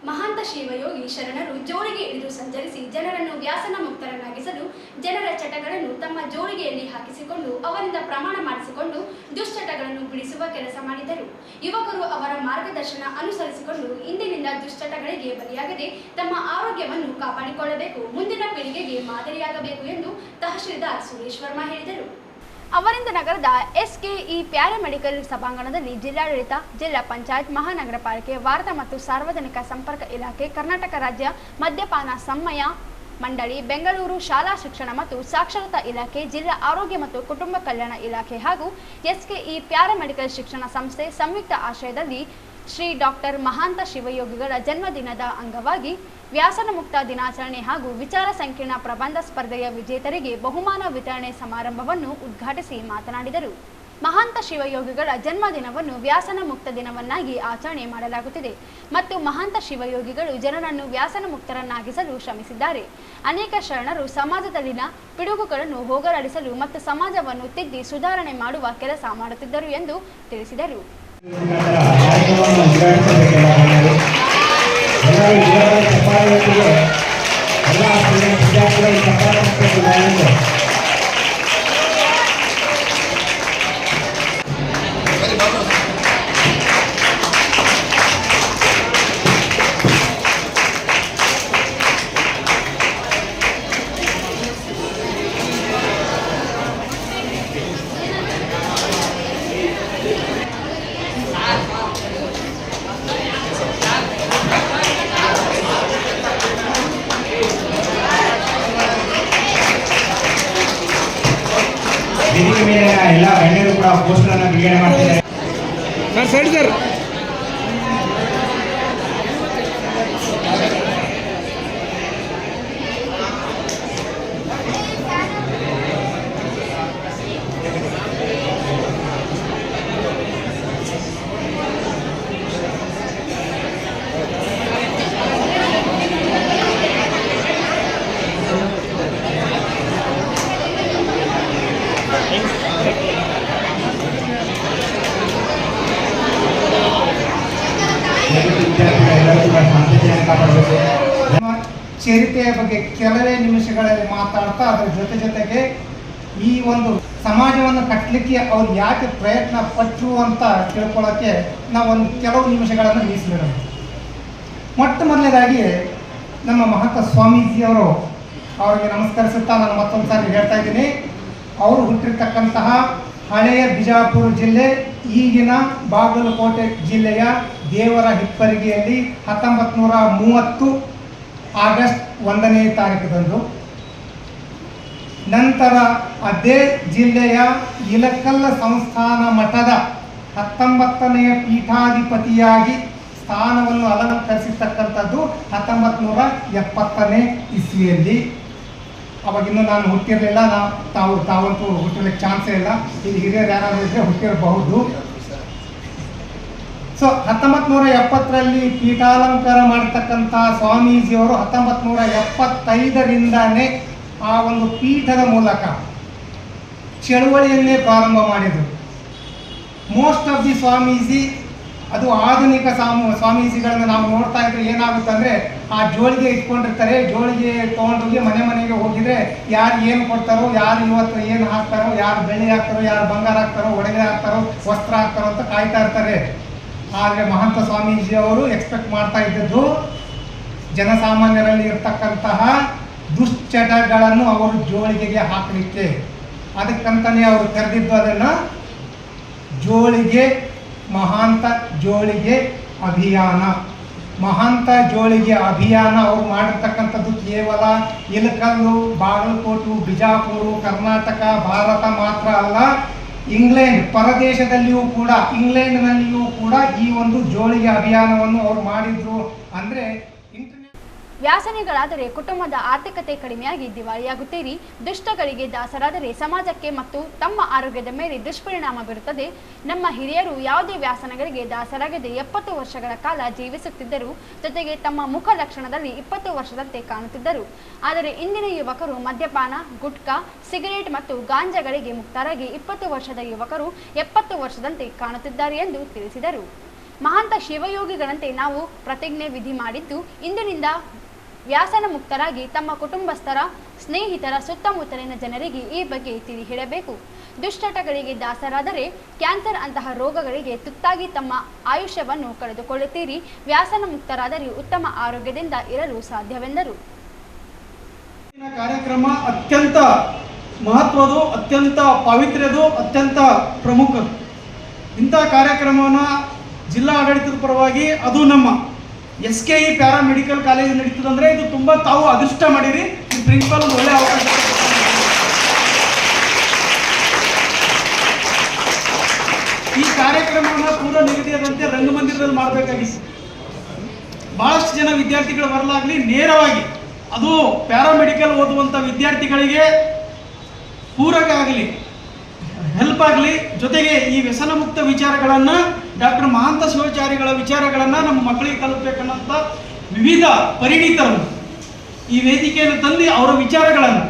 ಮಹಾಂತ ಶಿವಯೋಗಿ ಶರಣರು ಜೋಳಿಗೆ ಹಿಡಿದು ಸಂಚರಿಸಿ ಜನರನ್ನು ವ್ಯಾಸನ ಮುಕ್ತರನ್ನಾಗಿಸಲು ಜನರ ಚಟಗಳನ್ನು ತಮ್ಮ ಜೋಳಿಗೆಯಲ್ಲಿ ಹಾಕಿಸಿಕೊಂಡು ಅವರಿಂದ ಪ್ರಮಾಣ ಮಾಡಿಸಿಕೊಂಡು ದುಶ್ಚಟಗಳನ್ನು ಬಿಡಿಸುವ ಕೆಲಸ ಮಾಡಿದರು. ಯುವಕರು ಅವರ ಮಾರ್ಗದರ್ಶನ ಅನುಸರಿಸಿಕೊಂಡು ಇಂದಿನಿಂದ ದುಶ್ಚಟಗಳಿಗೆ ಬಲಿಯಾಗದೆ ತಮ್ಮ ಆರೋಗ್ಯವನ್ನು ಕಾಪಾಡಿಕೊಳ್ಳಬೇಕು, ಮುಂದಿನ ಪೀಳಿಗೆಗೆ ಮಾದರಿಯಾಗಬೇಕು ಎಂದು ತಹಶೀಲ್ದಾರ್ ಸುರೇಶ್ ವರ್ಮಾ ಹೇಳಿದರು. ಅವರಿಂದ ನಗರದ SKE ಪ್ಯಾರಾಮೆಡಿಕಲ್ ಸಭಾಂಗಣದಲ್ಲಿ ಜಿಲ್ಲಾಡಳಿತ, ಜಿಲ್ಲಾ ಪಂಚಾಯತ್, ಮಹಾನಗರ ಪಾಲಿಕೆ, ವಾರ್ತಾ ಮತ್ತು ಸಾರ್ವಜನಿಕ ಸಂಪರ್ಕ ಇಲಾಖೆ, ಕರ್ನಾಟಕ ರಾಜ್ಯ ಮದ್ಯಪಾನ ಸಮಯ ಮಂಡಳಿ, ಬೆಂಗಳೂರು ಶಾಲಾ ಶಿಕ್ಷಣ ಮತ್ತು ಸಾಕ್ಷರತಾ ಇಲಾಖೆ, ಜಿಲ್ಲಾ ಆರೋಗ್ಯ ಮತ್ತು ಕುಟುಂಬ ಕಲ್ಯಾಣ ಇಲಾಖೆ ಹಾಗೂ ಎಸ್ಕೆಇ ಪ್ಯಾರಾಮೆಡಿಕಲ್ ಶಿಕ್ಷಣ ಸಂಸ್ಥೆ ಸಂಯುಕ್ತ ಆಶ್ರಯದಲ್ಲಿ ಶ್ರೀ ಡಾಕ್ಟರ್ ಮಹಾಂತ ಶಿವಯೋಗಿಗಳ ಜನ್ಮದಿನದ ಅಂಗವಾಗಿ ವ್ಯಾಸನ ಮುಕ್ತ ದಿನಾಚರಣೆ ಹಾಗೂ ವಿಚಾರ ಸಂಕಿರಣ ಪ್ರಬಂಧ ಸ್ಪರ್ಧೆಯ ವಿಜೇತರಿಗೆ ಬಹುಮಾನ ವಿತರಣೆ ಸಮಾರಂಭವನ್ನು ಉದ್ಘಾಟಿಸಿ ಮಾತನಾಡಿದರು. ಮಹಾಂತ ಶಿವಯೋಗಿಗಳ ಜನ್ಮದಿನವನ್ನು ವ್ಯಾಸನ ಮುಕ್ತ ದಿನವನ್ನಾಗಿ ಆಚರಣೆ ಮಾಡಲಾಗುತ್ತಿದೆ ಮತ್ತು ಮಹಾಂತ ಶಿವಯೋಗಿಗಳು ಜನರನ್ನು ವ್ಯಾಸನ ಮುಕ್ತರನ್ನಾಗಿಸಲು ಶ್ರಮಿಸಿದ್ದಾರೆ. ಅನೇಕ ಶರಣರು ಸಮಾಜದಲ್ಲಿನ ಪಿಡುಗುಗಳನ್ನು ಹೋಗಲಾಡಿಸಲು ಮತ್ತು ಸಮಾಜವನ್ನು ತಿದ್ದಿ ಸುಧಾರಣೆ ಮಾಡುವ ಕೆಲಸ ಮಾಡುತ್ತಿದ್ದರು ಎಂದು ತಿಳಿಸಿದರು. ವೇದಿಕೆ ಮೇಲೆ ಎಲ್ಲ ಗಣ್ಯರು ಕೂಡ ಪೋಸ್ಟರ್ ಅನ್ನು ಬಿಡುಗಡೆ ಮಾಡ್ತಿದ್ದಾರೆ. ಸರ್ ಸರ್ ಚರಿತ್ರೆಯ ಬಗ್ಗೆ ಕೆಲವೇ ನಿಮಿಷಗಳಲ್ಲಿ ಮಾತಾಡ್ತಾ ಅದರ ಜೊತೆಗೆ ಈ ಒಂದು ಸಮಾಜವನ್ನು ಕಟ್ಟಲಿಕ್ಕೆ ಅವ್ರು ಯಾಕೆ ಪ್ರಯತ್ನ ಪಟ್ಟರು ಅಂತ ತಿಳ್ಕೊಳ್ಳೋಕ್ಕೆ ನಾವು ಒಂದು ಕೆಲವು ನಿಮಿಷಗಳನ್ನು ಮೀಸಲಿಡೋಣ. ಮೊಟ್ಟ ಮೊದಲನೇದಾಗಿ ನಮ್ಮ ಮಹಾಂತ ಸ್ವಾಮೀಜಿಯವರು ಅವರಿಗೆ ನಮಸ್ಕರಿಸುತ್ತಾ ನಾನು ಮತ್ತೊಂದು ಸಾರಿ ಹೇಳ್ತಾ ಇದ್ದೀನಿ. ಅವರು ಹುಟ್ಟಿರ್ತಕ್ಕಂತಹ ಹಳೆಯ ಬಿಜಾಪುರ ಜಿಲ್ಲೆ, ಈಗಿನ ಬಾಗಲಕೋಟೆ ಜಿಲ್ಲೆಯ ದೇವರ ಹಿಪ್ಪರಿಗೆಯಲ್ಲಿ 1930 ಆಗಸ್ಟ್ 1ನೇ ತಾರೀಕದಂದು. ನಂತರ ಅದೇ ಜಿಲ್ಲೆಯ ಇಲಕಲ್ಲ ಸಂಸ್ಥಾನ ಮಠದ 19ನೇ ಪೀಠಾಧಿಪತಿಯಾಗಿ ಸ್ಥಾನವನ್ನು ಅಲಂಕರಿಸಿರ್ತಕ್ಕಂಥದ್ದು 1970ನೇ ಇಸ್ವಿಯಲ್ಲಿ. ಅವಾಗಿನ್ನೂ ನಾನು ಹುಟ್ಟಿರಲಿಲ್ಲ, ತಾವಂತೂ ಹುಟ್ಟಿರ್ಲಿಕ್ಕೆ ಚಾನ್ಸೇ ಇಲ್ಲ. ಇಲ್ಲಿ ಹಿರಿಯರು ಯಾರಾದರೂ ಇದ್ದರೆ ಹುಟ್ಟಿರಬಹುದು. ಸೊ 1970ರಲ್ಲಿ ಪೀಠಾಲಂಕಾರ ಮಾಡತಕ್ಕಂಥ ಸ್ವಾಮೀಜಿಯವರು 1975ರಿಂದನೇ ಆ ಒಂದು ಪೀಠದ ಮೂಲಕ ಚಳುವಳಿಯನ್ನೇ ಪ್ರಾರಂಭ ಮಾಡಿದರು. ಮೋಸ್ಟ್ ಆಫ್ ದಿ ಸ್ವಾಮೀಜಿ, ಅದು ಆಧುನಿಕ ಸ್ವಾಮೀಜಿಗಳನ್ನು ನಾವು ನೋಡ್ತಾ ಇದ್ರೆ ಏನಾಗುತ್ತೆ ಅಂದರೆ, ಆ ಜೋಳಿಗೆ ಇಟ್ಕೊಂಡಿರ್ತಾರೆ, ಜೋಳಿಗೆ ತೊಗೊಂಡೋಗಿ ಮನೆಗೆ ಹೋಗಿದ್ರೆ ಯಾರು ಏನು ಕೊಡ್ತಾರೋ, ಯಾರು ಇವತ್ತು ಏನು ಹಾಕ್ತಾರೋ, ಯಾರು ಬೆಳ್ಳಿ ಹಾಕ್ತಾರೋ, ಯಾರು ಬಂಗಾರ ಹಾಕ್ತಾರೋ, ಒಡವೆ ಹಾಕ್ತಾರೋ, ವಸ್ತ್ರ ಹಾಕ್ತಾರೋ ಅಂತ ಕಾಯ್ತಾ ಇರ್ತಾರೆ. ಆದರೆ ಮಹಾಂತ ಸ್ವಾಮೀಜಿಯವರು ಎಕ್ಸ್ಪೆಕ್ಟ್ ಮಾಡ್ತಾ ಇದ್ದದ್ದು ಜನಸಾಮಾನ್ಯರಲ್ಲಿ ಇರ್ತಕ್ಕಂತಹ ದುಶ್ಚಟಗಳನ್ನು ಅವರು ಜೋಳಿಗೆಗೆ ಹಾಕಲಿಕ್ಕೆ. ಅದಕ್ಕಂತಲೇ ಅವರು ಕರೆದಿದ್ದು ಅದನ್ನು ಜೋಳಿಗೆ, ಮಹಾಂತ ಜೋಳಿಗೆ ಅಭಿಯಾನ. ಮಹಾಂತ ಜೋಳಿಗೆ ಅಭಿಯಾನ ಅವರು ಮಾಡಿರ್ತಕ್ಕಂಥದ್ದು ಕೇವಲ ಇಲಕಲ್ಲು, ಬಾಗಲಕೋಟು, ಬಿಜಾಪುರ, ಕರ್ನಾಟಕ, ಭಾರತ ಮಾತ್ರ ಅಲ್ಲ, ಇಂಗ್ಲೆಂಡ್ ಪರದೇಶದಲ್ಲಿಯೂ ಕೂಡ, ಇಂಗ್ಲೆಂಡ್ನಲ್ಲಿಯೂ ಕೂಡ ಈ ಒಂದು ಜೋಳಿಗೆ ಅಭಿಯಾನವನ್ನು ಅವರು ಮಾಡಿದ್ರು. ಅಂದರೆ ವ್ಯಾಸನಿಗಳಾದರೆ ಕುಟುಂಬದ ಆರ್ಥಿಕತೆ ಕಡಿಮೆಯಾಗಿ ದಿವಾಳಿಯಾಗುತ್ತೀರಿ, ದುಷ್ಟಗಳಿಗೆ ದಾಸರಾದರೆ ಸಮಾಜಕ್ಕೆ ಮತ್ತು ತಮ್ಮ ಆರೋಗ್ಯದ ಮೇಲೆ ದುಷ್ಪರಿಣಾಮ ಬೀರುತ್ತದೆ. ನಮ್ಮ ಹಿರಿಯರು ಯಾವುದೇ ವ್ಯಾಸನಗಳಿಗೆ ದಾಸರಾಗದೆ 70 ವರ್ಷಗಳ ಕಾಲ ಜೀವಿಸುತ್ತಿದ್ದರು. ಜೊತೆಗೆ ತಮ್ಮ ಮುಖ ಲಕ್ಷಣದಲ್ಲಿ 20 ವರ್ಷದಂತೆ ಕಾಣುತ್ತಿದ್ದರು. ಆದರೆ ಇಂದಿನ ಯುವಕರು ಮದ್ಯಪಾನ, ಗುಟ್ಕಾ, ಸಿಗರೇಟ್ ಮತ್ತು ಗಾಂಜಾಗಳಿಗೆ ಮುಕ್ತರಾಗಿ 20 ವರ್ಷದ ಯುವಕರು 70 ವರ್ಷದಂತೆ ಕಾಣುತ್ತಿದ್ದಾರೆ ಎಂದು ತಿಳಿಸಿದರು. ಮಹಾಂತ ಶಿವಯೋಗಿಗಳಂತೆ ನಾವು ಪ್ರತಿಜ್ಞೆ ವಿಧಿ ಮಾಡಿದ್ದು, ಇಂದಿನಿಂದ ವ್ಯಾಸನ ಮುಕ್ತರಾಗಿ ತಮ್ಮ ಕುಟುಂಬಸ್ಥರ, ಸ್ನೇಹಿತರ, ಸುತ್ತಮುತ್ತಲಿನ ಜನರಿಗೆ ಈ ಬಗ್ಗೆ ತಿಳಿ ಹೇಳಬೇಕು. ದುಶ್ಚಟಗಳಿಗೆ ದಾಸರಾದರೆ ಕ್ಯಾನ್ಸರ್ ಅಂತಹ ರೋಗಗಳಿಗೆ ತುತ್ತಾಗಿ ತಮ್ಮ ಆಯುಷ್ಯವನ್ನು ಕಳೆದುಕೊಳ್ಳುತ್ತೀರಿ. ವ್ಯಾಸನ ಮುಕ್ತರಾದರೆ ಉತ್ತಮ ಆರೋಗ್ಯದಿಂದ ಇರಲು ಸಾಧ್ಯವೆಂದರು. ಕಾರ್ಯಕ್ರಮ ಅತ್ಯಂತ ಮಹತ್ವದು, ಅತ್ಯಂತ ಪವಿತ್ರದು, ಅತ್ಯಂತ ಪ್ರಮುಖ. ಇಂಥ ಕಾರ್ಯಕ್ರಮವನ್ನು ಜಿಲ್ಲಾ ಆಡಳಿತದ ಪರವಾಗಿ, ಅದು ನಮ್ಮ SKE ಪ್ಯಾರಾಮೆಡಿಕಲ್ ಕಾಲೇಜ್ ನಡೀತದಂದರೆ ಇದು ತುಂಬ ತಾವು ಅದೃಷ್ಟ ಮಾಡಿರಿ. ಪ್ರಿನ್ಸಿಪಾಲ್ ಒಂದು ಒಳ್ಳೆ ಅವಕಾಶ. ಈ ಕಾರ್ಯಕ್ರಮವನ್ನು ಪೂರ್ವ ನಿಗದಿಯಾದಂತೆ ರಂಗಮಂದಿರದಲ್ಲಿ ಮಾಡಬೇಕಾಗಿತ್ತು. ಬಹಳಷ್ಟು ಜನ ವಿದ್ಯಾರ್ಥಿಗಳು ಬರಲಾಗಲಿ ನೇರವಾಗಿ ಅದು ಪ್ಯಾರಾಮೆಡಿಕಲ್ ಓದುವಂಥ ವಿದ್ಯಾರ್ಥಿಗಳಿಗೆ ಪೂರಕ ಆಗಲಿ, ಹೆಲ್ಪ್ ಆಗಲಿ. ಜೊತೆಗೆ ಈ ವ್ಯಸನ ಮುಕ್ತ ವಿಚಾರಗಳನ್ನು ಡಾಕ್ಟರ್ ಮಹಾಂತ ಶಿವಾಚಾರ್ಯಗಳ ವಿಚಾರಗಳನ್ನು ನಮ್ಮ ಮಕ್ಕಳಿಗೆ ತಲುಪಬೇಕನ್ನಂಥ ವಿವಿಧ ಪರಿಣಿತರು ಈ ವೇದಿಕೆಯನ್ನು ತಂದು ಅವರ ವಿಚಾರಗಳನ್ನು,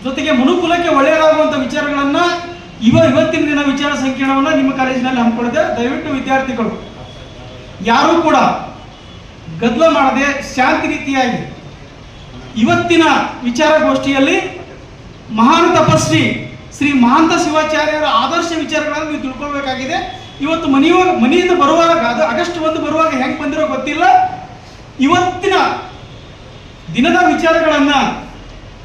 ಜೊತೆಗೆ ಮನುಕುಲಕ್ಕೆ ಒಳ್ಳೆಯದಾಗುವಂಥ ವಿಚಾರಗಳನ್ನು ಇವತ್ತಿನ ದಿನ ವಿಚಾರ ಸಂಕಿರಣವನ್ನು ನಿಮ್ಮ ಕಾಲೇಜಿನಲ್ಲಿ ಹಮ್ಮಿಕೊಂಡಿದೆ. ದಯವಿಟ್ಟು ವಿದ್ಯಾರ್ಥಿಗಳು ಯಾರೂ ಕೂಡ ಗದ್ದಲ ಮಾಡದೆ ಶಾಂತಿ ರೀತಿಯಾಗಿ ಇವತ್ತಿನ ವಿಚಾರಗೋಷ್ಠಿಯಲ್ಲಿ ಮಹಾನ್ ತಪಸ್ವಿ ಶ್ರೀ ಮಹಾಂತ ಶಿವಾಚಾರ್ಯರ ಆದರ್ಶ ವಿಚಾರಗಳನ್ನು ನೀವು ತಿಳ್ಕೊಳ್ಬೇಕಾಗಿದೆ. ಇವತ್ತು ಮನೆಯಿಂದ ಬರುವಾಗ, ಅದು ಆಗಸ್ಟ್ 1 ಬರುವಾಗ ಹೆಂಗೆ ಬಂದಿರೋ ಗೊತ್ತಿಲ್ಲ, ಇವತ್ತಿನ ದಿನದ ವಿಚಾರಗಳನ್ನು,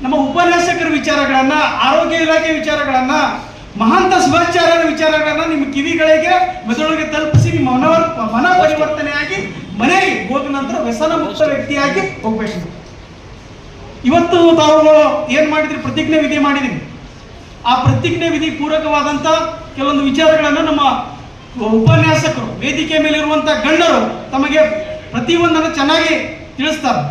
ನಮ್ಮ ಉಪನ್ಯಾಸಕರ ವಿಚಾರಗಳನ್ನು, ಆರೋಗ್ಯ ಇಲಾಖೆ ವಿಚಾರಗಳನ್ನು, ಮಹಾಂತ ಶಿವಾಚಾರ್ಯರ ವಿಚಾರಗಳನ್ನು ನಿಮ್ಮ ಕಿವಿಗಳಿಗೆ ಮೆದುಳಿಗೆ ತಲುಪಿಸಿ ನಿಮ್ಮ ಮನ ಪರಿವರ್ತನೆಯಾಗಿ ಮನೆಗೆ ಹೋದ ನಂತರ ವ್ಯಸನ ಮುಕ್ತ ವ್ಯಕ್ತಿಯಾಗಿ ಹೋಗ್ಬೇಕು. ಇವತ್ತು ತಾವು ಏನು ಮಾಡಿದ್ರಿ, ಪ್ರತಿಜ್ಞೆ ವಿಧಿ ಮಾಡಿದ್ರಿ. ಆ ಪ್ರತಿಜ್ಞೆ ವಿಧಿ ಪೂರಕವಾದಂಥ ಕೆಲವೊಂದು ವಿಚಾರಗಳನ್ನು ನಮ್ಮ ಉಪನ್ಯಾಸಕರು, ವೇದಿಕೆ ಮೇಲಿರುವಂಥ ಗಣ್ಯರು ತಮಗೆ ಪ್ರತಿಯೊಂದನ್ನು ಚೆನ್ನಾಗಿ ತಿಳಿಸ್ತಾರೆ.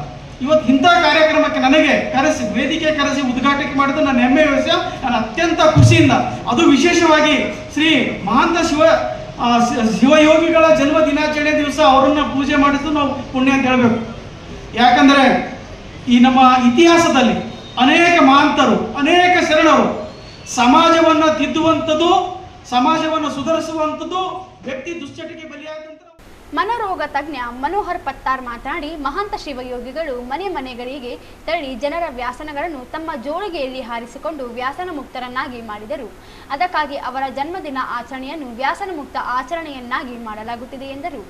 ಇವತ್ತು ಇಂಥ ಕಾರ್ಯಕ್ರಮಕ್ಕೆ ನನಗೆ ಕರೆಸಿ, ವೇದಿಕೆ ಕರೆಸಿ ಉದ್ಘಾಟನೆ ಮಾಡಿದ್ದು ನನ್ನ ಹೆಮ್ಮೆಯ ವಿಷಯ. ನಾನು ಅತ್ಯಂತ ಖುಷಿಯಿಂದ, ಅದು ವಿಶೇಷವಾಗಿ ಶ್ರೀ ಮಹಾಂತ ಶಿವಯೋಗಿಗಳ ಜನ್ಮ ದಿನಾಚರಣೆ ದಿವಸ ಅವರನ್ನು ಪೂಜೆ ಮಾಡಿದ್ದು ನಾವು ಪುಣ್ಯ ಅಂತ ಹೇಳಬೇಕು. ಯಾಕಂದರೆ ಈ ನಮ್ಮ ಇತಿಹಾಸದಲ್ಲಿ ಅನೇಕ ಮಹಾಂತರು, ಅನೇಕ ಶರಣರು ಸಮಾಜವನ್ನು ತಿದ್ದುವಂಥದ್ದು, ಸಮಾಜವನ್ನು ಸುಧಾರಿಸುವಂಥದ್ದು, ವ್ಯಕ್ತಿ ದುಶ್ಚಟಕ್ಕೆ ಬಲಿಯಾದಂಥ ಮನೋರೋಗ ತಜ್ಞ ಮನೋಹರ್ ಪತ್ತಾರ್ ಮಾತನಾಡಿ, ಮಹಾಂತ ಶಿವಯೋಗಿಗಳು ಮನೆಗಳಿಗೆ ತೆರಳಿ ಜನರ ವ್ಯಾಸನಗಳನ್ನು ತಮ್ಮ ಜೋಳಿಗೆಯಲ್ಲಿ ಹಾರಿಸಿಕೊಂಡು ವ್ಯಾಸನ ಮುಕ್ತರನ್ನಾಗಿ ಮಾಡಿದರು. ಅದಕ್ಕಾಗಿ ಅವರ ಜನ್ಮದಿನ ಆಚರಣೆಯನ್ನು ವ್ಯಾಸನ ಮುಕ್ತ ಆಚರಣೆಯನ್ನಾಗಿ ಮಾಡಲಾಗುತ್ತಿದೆ ಎಂದರು.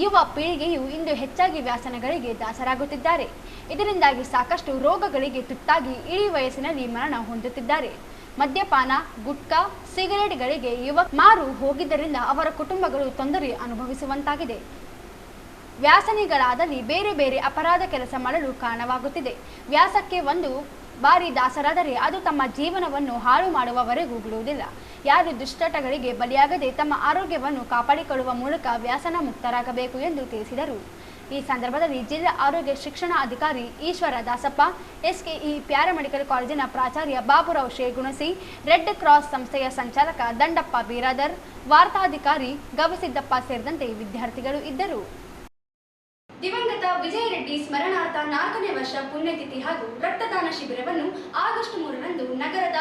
ಯುವ ಪೀಳಿಗೆಯು ಇಂದು ಹೆಚ್ಚಾಗಿ ವ್ಯಾಸನಗಳಿಗೆ ದಾಸರಾಗುತ್ತಿದ್ದಾರೆ. ಇದರಿಂದಾಗಿ ಸಾಕಷ್ಟು ರೋಗಗಳಿಗೆ ತುತ್ತಾಗಿ ಇಳಿ ವಯಸ್ಸಿನಲ್ಲಿ ಮರಣ ಹೊಂದುತ್ತಿದ್ದಾರೆ. ಮದ್ಯಪಾನ, ಗುಟ್ಕಾ, ಸಿಗರೇಟ್ಗಳಿಗೆ ಮಾರು ಹೋಗಿದ್ದರಿಂದ ಅವರ ಕುಟುಂಬಗಳು ತೊಂದರೆ ಅನುಭವಿಸುವಂತಾಗಿದೆ. ವ್ಯಾಸನಿಗಳಾದಲ್ಲಿ ಬೇರೆ ಬೇರೆ ಅಪರಾಧ ಕೆಲಸ ಮಾಡಲು ಕಾರಣವಾಗುತ್ತಿದೆ. ವ್ಯಾಸಕ್ಕೆ ಒಂದು ಬಾರಿ ದಾಸರಾದರೆ ಅದು ತಮ್ಮ ಜೀವನವನ್ನು ಹಾಳು ಮಾಡುವವರೆಗೂ ಬಿಡುವುದಿಲ್ಲ. ಯಾರು ದುಶ್ಚಟಗಳಿಗೆ ಬಲಿಯಾಗದೆ ತಮ್ಮ ಆರೋಗ್ಯವನ್ನು ಕಾಪಾಡಿಕೊಳ್ಳುವ ಮೂಲಕ ವ್ಯಾಸನ ಮುಕ್ತರಾಗಬೇಕು ಎಂದು ತಿಳಿಸಿದರು. ಈ ಸಂದರ್ಭದಲ್ಲಿ ಜಿಲ್ಲಾ ಆರೋಗ್ಯ ಶಿಕ್ಷಣ ಅಧಿಕಾರಿ ಈಶ್ವರ ದಾಸಪ್ಪ, ಎಸ್ಕೆಇ ಪ್ಯಾರಾಮೆಡಿಕಲ್ ಕಾಲೇಜಿನ ಪ್ರಾಚಾರ್ಯ ಬಾಬುರಾವ್ ಶೇಗುಣಸಿ, ರೆಡ್ ಕ್ರಾಸ್ ಸಂಸ್ಥೆಯ ಸಂಚಾಲಕ ದಂಡಪ್ಪ ಬೀರಾದರ್, ವಾರ್ತಾಧಿಕಾರಿ ಗವಿಸಿದ್ದಪ್ಪ ಸೇರಿದಂತೆ ವಿದ್ಯಾರ್ಥಿಗಳು ಇದ್ದರು. ದಿವಂಗತ ವಿಜಯ ರೆಡ್ಡಿ ಸ್ಮರಣಾರ್ಥ 4ನೇ ವರ್ಷ ಪುಣ್ಯತಿಥಿ ಹಾಗೂ ರಕ್ತದಾನ ಶಿಬಿರವನ್ನು ಆಗಸ್ಟ್ 3ರಂದು ನಗರದ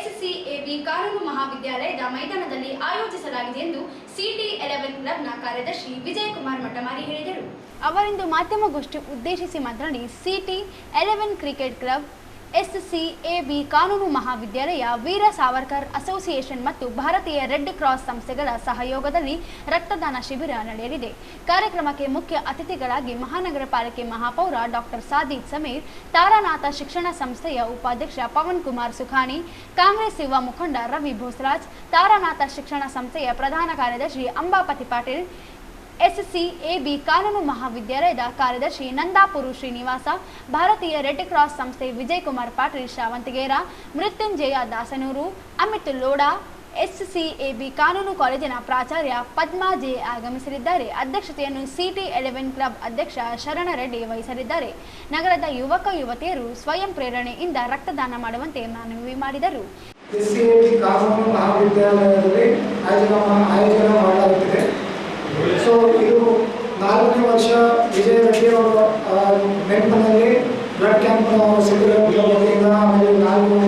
SCAB ಕಾನೂನು ಮಹಾವಿದ್ಯಾಲಯದ ಮೈದಾನದಲ್ಲಿ ಆಯೋಜಿಸಲಾಗಿದೆ ಎಂದು CT11 ಕ್ಲಬ್ನ ಕಾರ್ಯದರ್ಶಿ ವಿಜಯಕುಮಾರ್ ಮಠಮಾರಿ ಹೇಳಿದರು. ಅವರಿಂದು ಮಾಧ್ಯಮಗೋಷ್ಠಿ ಉದ್ದೇಶಿಸಿ ಮಾತನಾಡಿ, CT11 ಕ್ರಿಕೆಟ್ ಕ್ಲಬ್, SCAB ಕಾನೂನು ಮಹಾವಿದ್ಯಾಲಯ, ವೀರ ಸಾವರ್ಕರ್ ಅಸೋಸಿಯೇಷನ್ ಮತ್ತು ಭಾರತೀಯ ರೆಡ್ ಕ್ರಾಸ್ ಸಂಸ್ಥೆಗಳ ಸಹಯೋಗದಲ್ಲಿ ರಕ್ತದಾನ ಶಿಬಿರ ನಡೆಯಲಿದೆ. ಕಾರ್ಯಕ್ರಮಕ್ಕೆ ಮುಖ್ಯ ಅತಿಥಿಗಳಾಗಿ ಮಹಾನಗರ ಪಾಲಿಕೆ ಮಹಾಪೌರ ಡಾಕ್ಟರ್ ಸಾದಿಕ್ ಸಮೀರ್, ತಾರಾನಾಥ ಶಿಕ್ಷಣ ಸಂಸ್ಥೆಯ ಉಪಾಧ್ಯಕ್ಷ ಪವನ್ ಕುಮಾರ್ ಸುಖಾನಿ, ಕಾಂಗ್ರೆಸ್ ಯುವ ಮುಖಂಡ ರವಿ ಭೋಸರಾಜ್, ತಾರಾನಾಥ ಶಿಕ್ಷಣ ಸಂಸ್ಥೆಯ ಪ್ರಧಾನ ಕಾರ್ಯದರ್ಶಿ ಅಂಬಾಪತಿ ಪಾಟೀಲ್, SCAB ಕಾನೂನು ಮಹಾವಿದ್ಯಾಲಯದ ಕಾರ್ಯದರ್ಶಿ ನಂದಾಪುರು ಶ್ರೀನಿವಾಸ, ಭಾರತೀಯ ರೆಡ್ ಕ್ರಾಸ್ ಸಂಸ್ಥೆ ವಿಜಯಕುಮಾರ್ ಪಾಟೀಲ್ ಶಾವಂತಿಗೇರ, ಮೃತ್ಯುಂಜಯ ದಾಸನೂರು, ಅಮಿತ್ ಲೋಡಾ, SCAB ಕಾನೂನು ಕಾಲೇಜಿನ ಪ್ರಾಚಾರ್ಯ ಪದ್ಮಾ ಜೆ ಆಗಮಿಸಲಿದ್ದಾರೆ. ಅಧ್ಯಕ್ಷತೆಯನ್ನು CT11 ಕ್ಲಬ್ ಅಧ್ಯಕ್ಷ ಶರಣ ರೆಡ್ಡಿ ವಹಿಸಲಿದ್ದಾರೆ. ನಗರದ ಯುವಕ ಯುವತಿಯರು ಸ್ವಯಂ ಪ್ರೇರಣೆಯಿಂದ ರಕ್ತದಾನ ಮಾಡುವಂತೆ ಮನವಿ ಮಾಡಿದರು. SCAB ಕಾನೂನು ಮಹಾವಿದ್ಯಾಲಯದಲ್ಲಿ ಆಯೋಜನೆ ಮಾಡಲಾಗುತ್ತಿದೆ. ಸೊ ಇದು 4ನೇ ವರ್ಷ ವಿಜಯ ರೆಡ್ಡಿ ಅವರ ನೆನಪಿನಲ್ಲಿ ಬ್ಲಡ್ ಕ್ಯಾಂಪ್ ಶಿಬಿರ ವತಿಯಿಂದ ಆಮೇಲೆ 4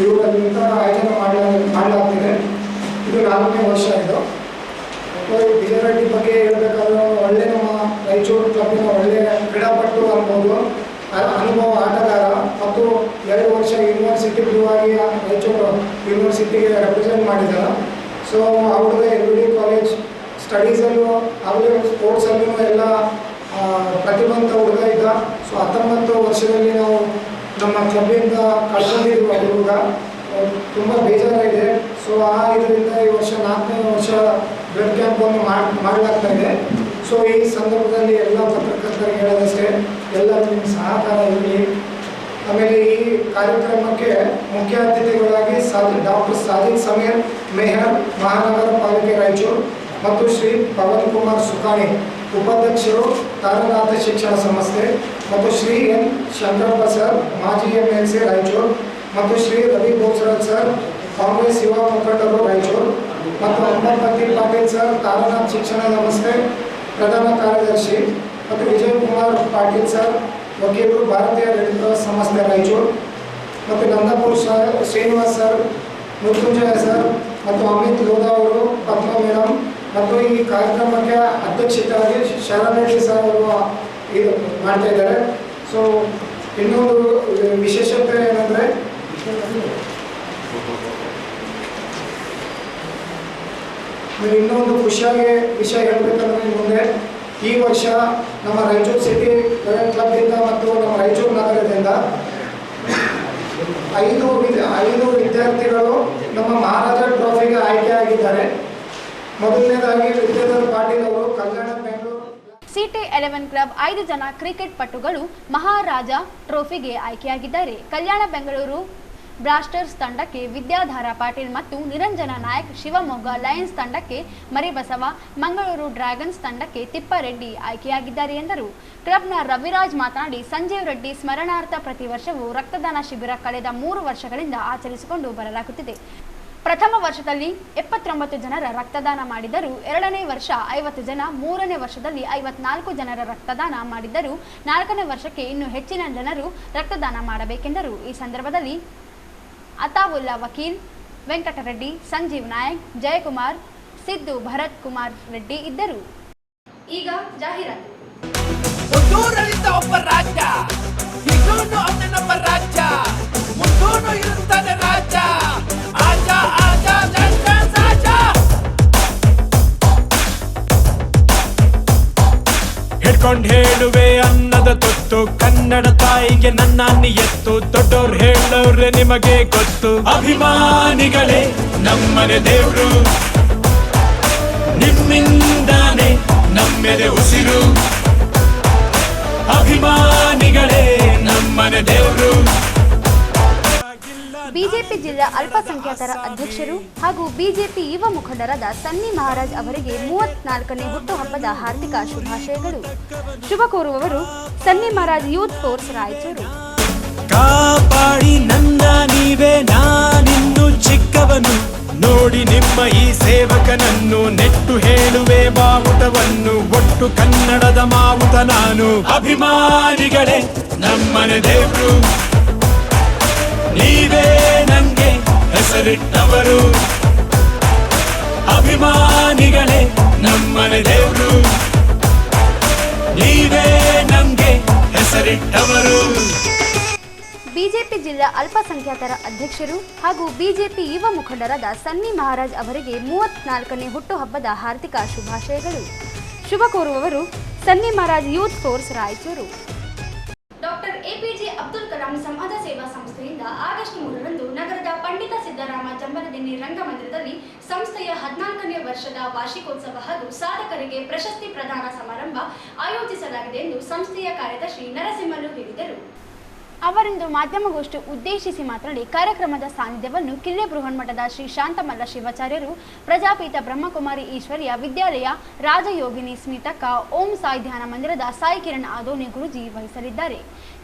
ಇವುಗಳಿಂದ ಆಯೋಜನೆ ಮಾಡಲಾಗ್ತಿದೆ. ಇದು 4ನೇ ವರ್ಷ. ಇದು ವಿಜಯ ರೆಡ್ಡಿ ಬಗ್ಗೆ ಹೇಳಬೇಕಾದ್ರೆ ಒಳ್ಳೆ ನಮ್ಮ ರಾಯಚೂರು ಕ್ಲಬ್ಬಿನ ಒಳ್ಳೆಯ ಕ್ರೀಡಾಪಟು ಅನ್ಬೋದು, ಅನುಭವ ಆಟಗಾರ ಮತ್ತು 2 ವರ್ಷ ಯೂನಿವರ್ಸಿಟಿ ಆಗಿ ರಾಯಚೂರು ಯೂನಿವರ್ಸಿಟಿಗೆ ರೆಪ್ರೆಸೆಂಟ್ ಮಾಡಿದ್ದಾರೆ. ಸೊ ಅವ್ರಿಗೆ LVD ಕಾಲೇಜ್ ಸ್ಟಡೀಸಲ್ಲೂ ಅವರೇ ಸ್ಪೋರ್ಟ್ಸಲ್ಲೂ ಎಲ್ಲ ಪ್ರತಿಭಾವಂತ ಹುಡುಗ ಇದ್ದ. ಸೊ 19 ವರ್ಷದಲ್ಲಿ ನಾವು ನಮ್ಮ ಕ್ಲಬ್ಬಿಂದ ಕಳ್ಕೊಂಡಿದ್ವಿ. ಹುಡುಗ ತುಂಬ ಬೇಜಾರಾಗಿದೆ. ಸೊ ಆ ಇದರಿಂದ ಈ ವರ್ಷ 4ನೇ ವರ್ಷ ಬ್ಲಡ್ ಕ್ಯಾಂಪನ್ನು ಮಾಡಲಾಗ್ತಾ ಇದೆ. ಸೊ ಈ ಸಂದರ್ಭದಲ್ಲಿ ಎಲ್ಲ ಪತ್ರಕರ್ತರಿಗೆ ಹೇಳೋದಷ್ಟೇ, ಎಲ್ಲ ನಿಮ್ಮ ಸಹಕಾರ ಇರಲಿ. ಆಮೇಲೆ ಈ ಕಾರ್ಯಕ್ರಮಕ್ಕೆ ಮುಖ್ಯ ಅತಿಥಿಗಳಾಗಿ ಡಾಕ್ಟರ್ ಸಾದಿಕ್ ಸಮೀರ್ ಮೇಹರ್, ಮಹಾನಗರ ಪಾಲಿಕೆ ರಾಯಚೂರು, ಮತ್ತು ಶ್ರೀ ಪವನ್ ಕುಮಾರ್ ಸುಕಾಣಿ, ಉಪಾಧ್ಯಕ್ಷರು ತಾರನಾಥ ಶಿಕ್ಷಣ ಸಂಸ್ಥೆ, ಮತ್ತು ಶ್ರೀ ಎನ್ ಶಂಕರಪ್ಪ ಸರ್, ಮಾಜಿ MLC ರಾಯಚೂರು, ಮತ್ತು ಶ್ರೀ ರವಿ ಬೋಸರಾಜ್ ಸರ್, ಕಾಂಗ್ರೆಸ್ ಯುವ ಮುಖಂಡರು ರಾಯಚೂರು, ಮತ್ತು ಅಂಬಾಪತಿ ಪಾಟೀಲ್ ಸರ್, ತಾರನಾಥ್ ಶಿಕ್ಷಣ ಸಂಸ್ಥೆ ಪ್ರಧಾನ ಕಾರ್ಯದರ್ಶಿ, ಮತ್ತು ವಿಜಯ್ ಕುಮಾರ್ ಪಾಟೀಲ್ ಸರ್, ವಕೀಲರು, ಭಾರತೀಯ ರೆಡ್ ಕ್ರಾಸ್ ಸಂಸ್ಥೆ ರಾಯಚೂರು, ಮತ್ತು ನಂದಪುರ್ ಶ್ರೀನಿವಾಸ್ ಸರ್, ಮೃತ್ಯುಂಜಯ ಸರ್, ಮತ್ತು ಅಮಿತ್ ಲೋಧಾ ಅವರು, ಪದ್ಮ ಮೇಡಮ್, ಮತ್ತು ಈ ಕಾರ್ಯಕ್ರಮಕ್ಕೆ ಅಧ್ಯಕ್ಷತೆಯಾಗಿ ಶರಣರೆಡ್ಡಿ ಸರ್ ಅವರು ಇದು ಮಾಡ್ತಾ ಇದ್ದಾರೆ. ಸೊ ಇನ್ನೊಂದು ವಿಶೇಷತೆ ಏನಂದರೆ ಇನ್ನೊಂದು ಖುಷಿಯಾಗಿ ವಿಷಯ ಹೇಳಬೇಕಂದ್ರೆ ಮುಂದೆ ಈ ವರ್ಷ ನಮ್ಮ ರಾಯಚೂರು ಸಿಟಿ ಕ್ಲಬ್ದಿಂದ ಮತ್ತು ನಮ್ಮ ರಾಯಚೂರು ನಗರದಿಂದ 5 ವಿದ್ಯಾರ್ಥಿಗಳು ನಮ್ಮ ಮಹಾರಾಜ ಟ್ರೋಫಿಗೆ ಆಯ್ಕೆಯಾಗಿದ್ದಾರೆ. ಮೊದಲನೇದಾಗಿ ವಿದ್ಯಾಧರ್ ಪಾಟೀಲ್ ಅವರು ಕಲ್ಯಾಣ ಬೆಂಗಳೂರು. CT11 ಕ್ಲಬ್ 5 ಜನ ಕ್ರಿಕೆಟ್ ಪಟುಗಳು ಮಹಾರಾಜ ಟ್ರೋಫಿಗೆ ಆಯ್ಕೆಯಾಗಿದ್ದಾರೆ. ಕಲ್ಯಾಣ ಬೆಂಗಳೂರು ಬ್ಲಾಸ್ಟರ್ಸ್ ತಂಡಕ್ಕೆ ವಿದ್ಯಾಧಾರ ಪಾಟೀಲ್ ಮತ್ತು ನಿರಂಜನ ನಾಯಕ್, ಶಿವಮೊಗ್ಗ ಲಯನ್ಸ್ ತಂಡಕ್ಕೆ ಮರಿಬಸವ, ಮಂಗಳೂರು ಡ್ರ್ಯಾಗನ್ಸ್ ತಂಡಕ್ಕೆ ತಿಪ್ಪಾರೆಡ್ಡಿ ಆಯ್ಕೆಯಾಗಿದ್ದಾರೆ ಎಂದರು. ಕ್ಲಬ್ನ ರವಿರಾಜ್ ಮಾತನಾಡಿ, ಸಂಜೀವ್ ರೆಡ್ಡಿ ಸ್ಮರಣಾರ್ಥ ಪ್ರತಿ ವರ್ಷವೂ ರಕ್ತದಾನ ಶಿಬಿರ ಕಳೆದ 3 ವರ್ಷಗಳಿಂದ ಆಚರಿಸಿಕೊಂಡು ಬರಲಾಗುತ್ತಿದೆ. ಪ್ರಥಮ ವರ್ಷದಲ್ಲಿ 79 ಜನರ ರಕ್ತದಾನ ಮಾಡಿದ್ದರು. 2ನೇ ವರ್ಷ 50 ಜನ, 3ನೇ ವರ್ಷದಲ್ಲಿ 54 ಜನರ ರಕ್ತದಾನ ಮಾಡಿದ್ದರು. 4ನೇ ವರ್ಷಕ್ಕೆ ಇನ್ನೂ ಹೆಚ್ಚಿನ ಜನರು ರಕ್ತದಾನ ಮಾಡಬೇಕೆಂದರು. ಈ ಸಂದರ್ಭದಲ್ಲಿ ಅತಾವುಲ್ಲಾ ವಕೀಲ್, ವೆಂಕಟರೆಡ್ಡಿ, ಸಂಜೀವ್ ನಾಯಕ್, ಜಯಕುಮಾರ್, ಸಿದ್ದು, ಭರತ್ ಕುಮಾರ್ ರೆಡ್ಡಿ ಇದ್ದರು. ಈಗ ಜಾಹೀರಾತು. ಒಬ್ಬ ರಾಜ್ಯ, ಇನ್ನೊಂದು ಅವನೊಬ್ಬ ರಾಜ್ಯ, ಮುಂದೂನು ಇರುತ್ತಾನೆ ರಾಜ್ಯ. ಆಜಾ ಆಜಾ ಜನತಾ ಸಾಜಾ. ಹಿಡ್ಕೊಂಡ್ ಹೇಳುವೆ ಅನ್ನದ ತೊತ್ತು, ಕನ್ನಡ ತಾಯಿಗೆ ನನ್ನ ನಿಯತ್ತು. ದೊಡ್ಡೋರ್ ಹೇಳೋರೆ ನಿಮಗೆ ಗೊತ್ತು. ಅಭಿಮಾನಿಗಳೇ ನಮ್ಮನೆ ದೇವ್ರು, ನಿಮ್ಮಿಂದಾನೆ ನಮ್ಮೆದೆ ಉಸಿರು. ಅಭಿಮಾನಿಗಳೇ ನಮ್ಮನೆ ದೇವ್ರು. ಬಿಜೆಪಿ ಜಿಲ್ಲಾ ಅಲ್ಪಸಂಖ್ಯಾತರ ಅಧ್ಯಕ್ಷರು ಹಾಗೂ ಬಿಜೆಪಿ ಯುವ ಮುಖಂಡರಾದ ಸನ್ನಿ ಮಹಾರಾಜ್ ಅವರಿಗೆ 34ನೇ ಹುಟ್ಟುಹಬ್ಬದ ಹಾರ್ದಿಕ ಶುಭಾಶಯಗಳು. ಶುಭ ಕೋರುವವರು ಸನ್ನಿ ಮಹಾರಾಜ್ ಯೂತ್ ಫೋರ್ಸ್ ರಾಯಚೂರು. ಕಾಪಾಡಿ ನನ್ನ ನೀವೇ, ನಾನಿನ್ನು ಚಿಕ್ಕವನು. ನೋಡಿ ನಿಮ್ಮ ಈ ಸೇವಕನನ್ನು, ನೆಟ್ಟು ಹೇಳುವೆ ಬಾವುಟವನ್ನು. ಒಟ್ಟು ಕನ್ನಡದ ಮಾವುತ ನಾನು. ಅಭಿಮಾನಿಗಳೇ ನಮ್ಮನೆ ದೇವ್ರು, ನೀವೇ ನಂಗೆ ಹೆಸರಿಟ್ಟವರು. ಅಭಿಮಾನಿಗಳೇ ನಮ್ಮನೆ ದೇವ್ರು, ನೀವೇ ನಂಗೆ ಹೆಸರಿಟ್ಟವರು. ಬಿಜೆಪಿ ಜಿಲ್ಲಾ ಅಲ್ಪಸಂಖ್ಯಾತರ ಅಧ್ಯಕ್ಷರು ಹಾಗೂ ಬಿಜೆಪಿ ಯುವ ಮುಖಂಡರಾದ ಸನ್ನಿ ಮಹಾರಾಜ್ ಅವರಿಗೆ 34ನೇ ಹುಟ್ಟುಹಬ್ಬದ ಹಾರ್ದಿಕ ಶುಭಾಶಯಗಳು. ಶುಭ ಕೋರುವವರು Sunny Maharaj youth force Raichur. Doctor APJ Abdul Kalam ಸಮಾಜ ಸೇವಾ ಸಂಸ್ಥೆಯಿಂದ ಆಗಸ್ಟ್ 3ರಂದು ನಗರದ ಪಂಡಿತ ಸಿದ್ದರಾಮ ಜಂಬರದಿನ್ನಿ ರಂಗಮಂದಿರದಲ್ಲಿ ಸಂಸ್ಥೆಯ 14ನೇ ವರ್ಷದ ವಾರ್ಷಿಕೋತ್ಸವ ಹಾಗೂ ಸಾಧಕರಿಗೆ ಪ್ರಶಸ್ತಿ ಪ್ರದಾನ ಸಮಾರಂಭ ಆಯೋಜಿಸಲಾಗಿದೆ ಎಂದು ಸಂಸ್ಥೆಯ ಕಾರ್ಯದರ್ಶಿ ನರಸಿಂಹಲು ಹೇಳಿದರು. ಅವರಿಂದು ಮಾಧ್ಯಮಗೋಷ್ಠಿ ಉದ್ದೇಶಿಸಿ ಮಾತನಾಡಿ, ಕಾರ್ಯಕ್ರಮದ ಸಾನ್ನಿಧ್ಯವನ್ನು ಕಿಲ್ಲೆ ಬೃಹನ್ಮಠದ ಶ್ರೀ ಶಾಂತಮಲ್ಲ ಶಿವಾಚಾರ್ಯರು, ಪ್ರಜಾಪೀಠ ಬ್ರಹ್ಮಕುಮಾರಿ ಈಶ್ವರ್ಯ ವಿದ್ಯಾಲಯ ರಾಜಯೋಗಿನಿ ಸ್ಮಿತಕ್ಕ, ಓಂ ಸಾಯಿ ಧ್ಯಾನ ಮಂದಿರದ ಸಾಯಿ ಕಿರಣ್ ಆದೋನಿ ಗುರುಜಿ ವಹಿಸಲಿದ್ದಾರೆ.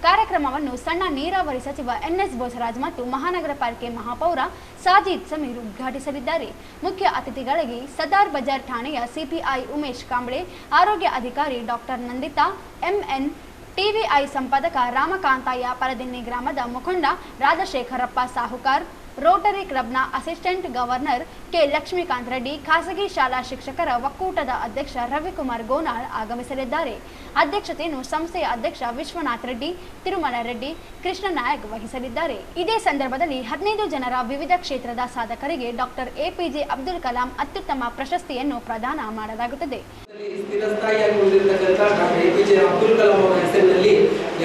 ಕಾರ್ಯಕ್ರಮವನ್ನು ಸಣ್ಣ ನೀರಾವರಿ ಸಚಿವ NS ಬೋಸರಾಜ್ ಮತ್ತು ಮಹಾನಗರ ಪಾಲಿಕೆ ಮಹಾಪೌರ ಸಾಜಿದ್ ಸಮೀರ್ ಉದ್ಘಾಟಿಸಲಿದ್ದಾರೆ. ಮುಖ್ಯ ಅತಿಥಿಗಳಿಗೆ ಸದಾರ್ ಬಜಾರ್ ಠಾಣೆಯ CPI ಉಮೇಶ್ ಕಾಂಬ್ಳೆ, ಆರೋಗ್ಯ ಅಧಿಕಾರಿ ಡಾಕ್ಟರ್ ನಂದಿತಾ MN, TVI ಸಂಪಾದಕ ರಾಮಕಾಂತಯ್ಯ, ಪರದಿನ್ನಿ ಗ್ರಾಮದ ಮುಖಂಡ ರಾಜಶೇಖರಪ್ಪ ಸಾಹುಕಾರ್, ರೋಟರಿ ಕ್ಲಬ್ನ assistant governor K Lakshmikant Reddy, ಖಾಸಗಿ ಶಾಲಾ ಶಿಕ್ಷಕರ ಒಕ್ಕೂಟದ ಅಧ್ಯಕ್ಷ ರವಿಕುಮಾರ್ ಗೋನಾಳ್ ಆಗಮಿಸಲಿದ್ದಾರೆ. ಅಧ್ಯಕ್ಷತೆಯನ್ನು ಸಂಸ್ಥೆಯ ಅಧ್ಯಕ್ಷ ವಿಶ್ವನಾಥ್ ರೆಡ್ಡಿ, ತಿರುಮಲ ರೆಡ್ಡಿ, ಕೃಷ್ಣ ನಾಯಕ್ ವಹಿಸಲಿದ್ದಾರೆ. ಇದೇ ಸಂದರ್ಭದಲ್ಲಿ 15 ಜನರ ವಿವಿಧ ಕ್ಷೇತ್ರದ ಸಾಧಕರಿಗೆ ಡಾಕ್ಟರ್ APJ ಅಬ್ದುಲ್ ಕಲಾಂ ಅತ್ಯುತ್ತಮ ಪ್ರಶಸ್ತಿಯನ್ನು ಪ್ರದಾನ ಮಾಡಲಾಗುತ್ತದೆ. ಸ್ಥಿರಸ್ಥಾಯಿಯಾಗಿ ಉಳಿದಿರತಕ್ಕಂಥ ಡಾಕ್ಟರ್ APJ ಅಬ್ದುಲ್ ಕಲಾಂ ಅವರ ಹೆಸರಿನಲ್ಲಿ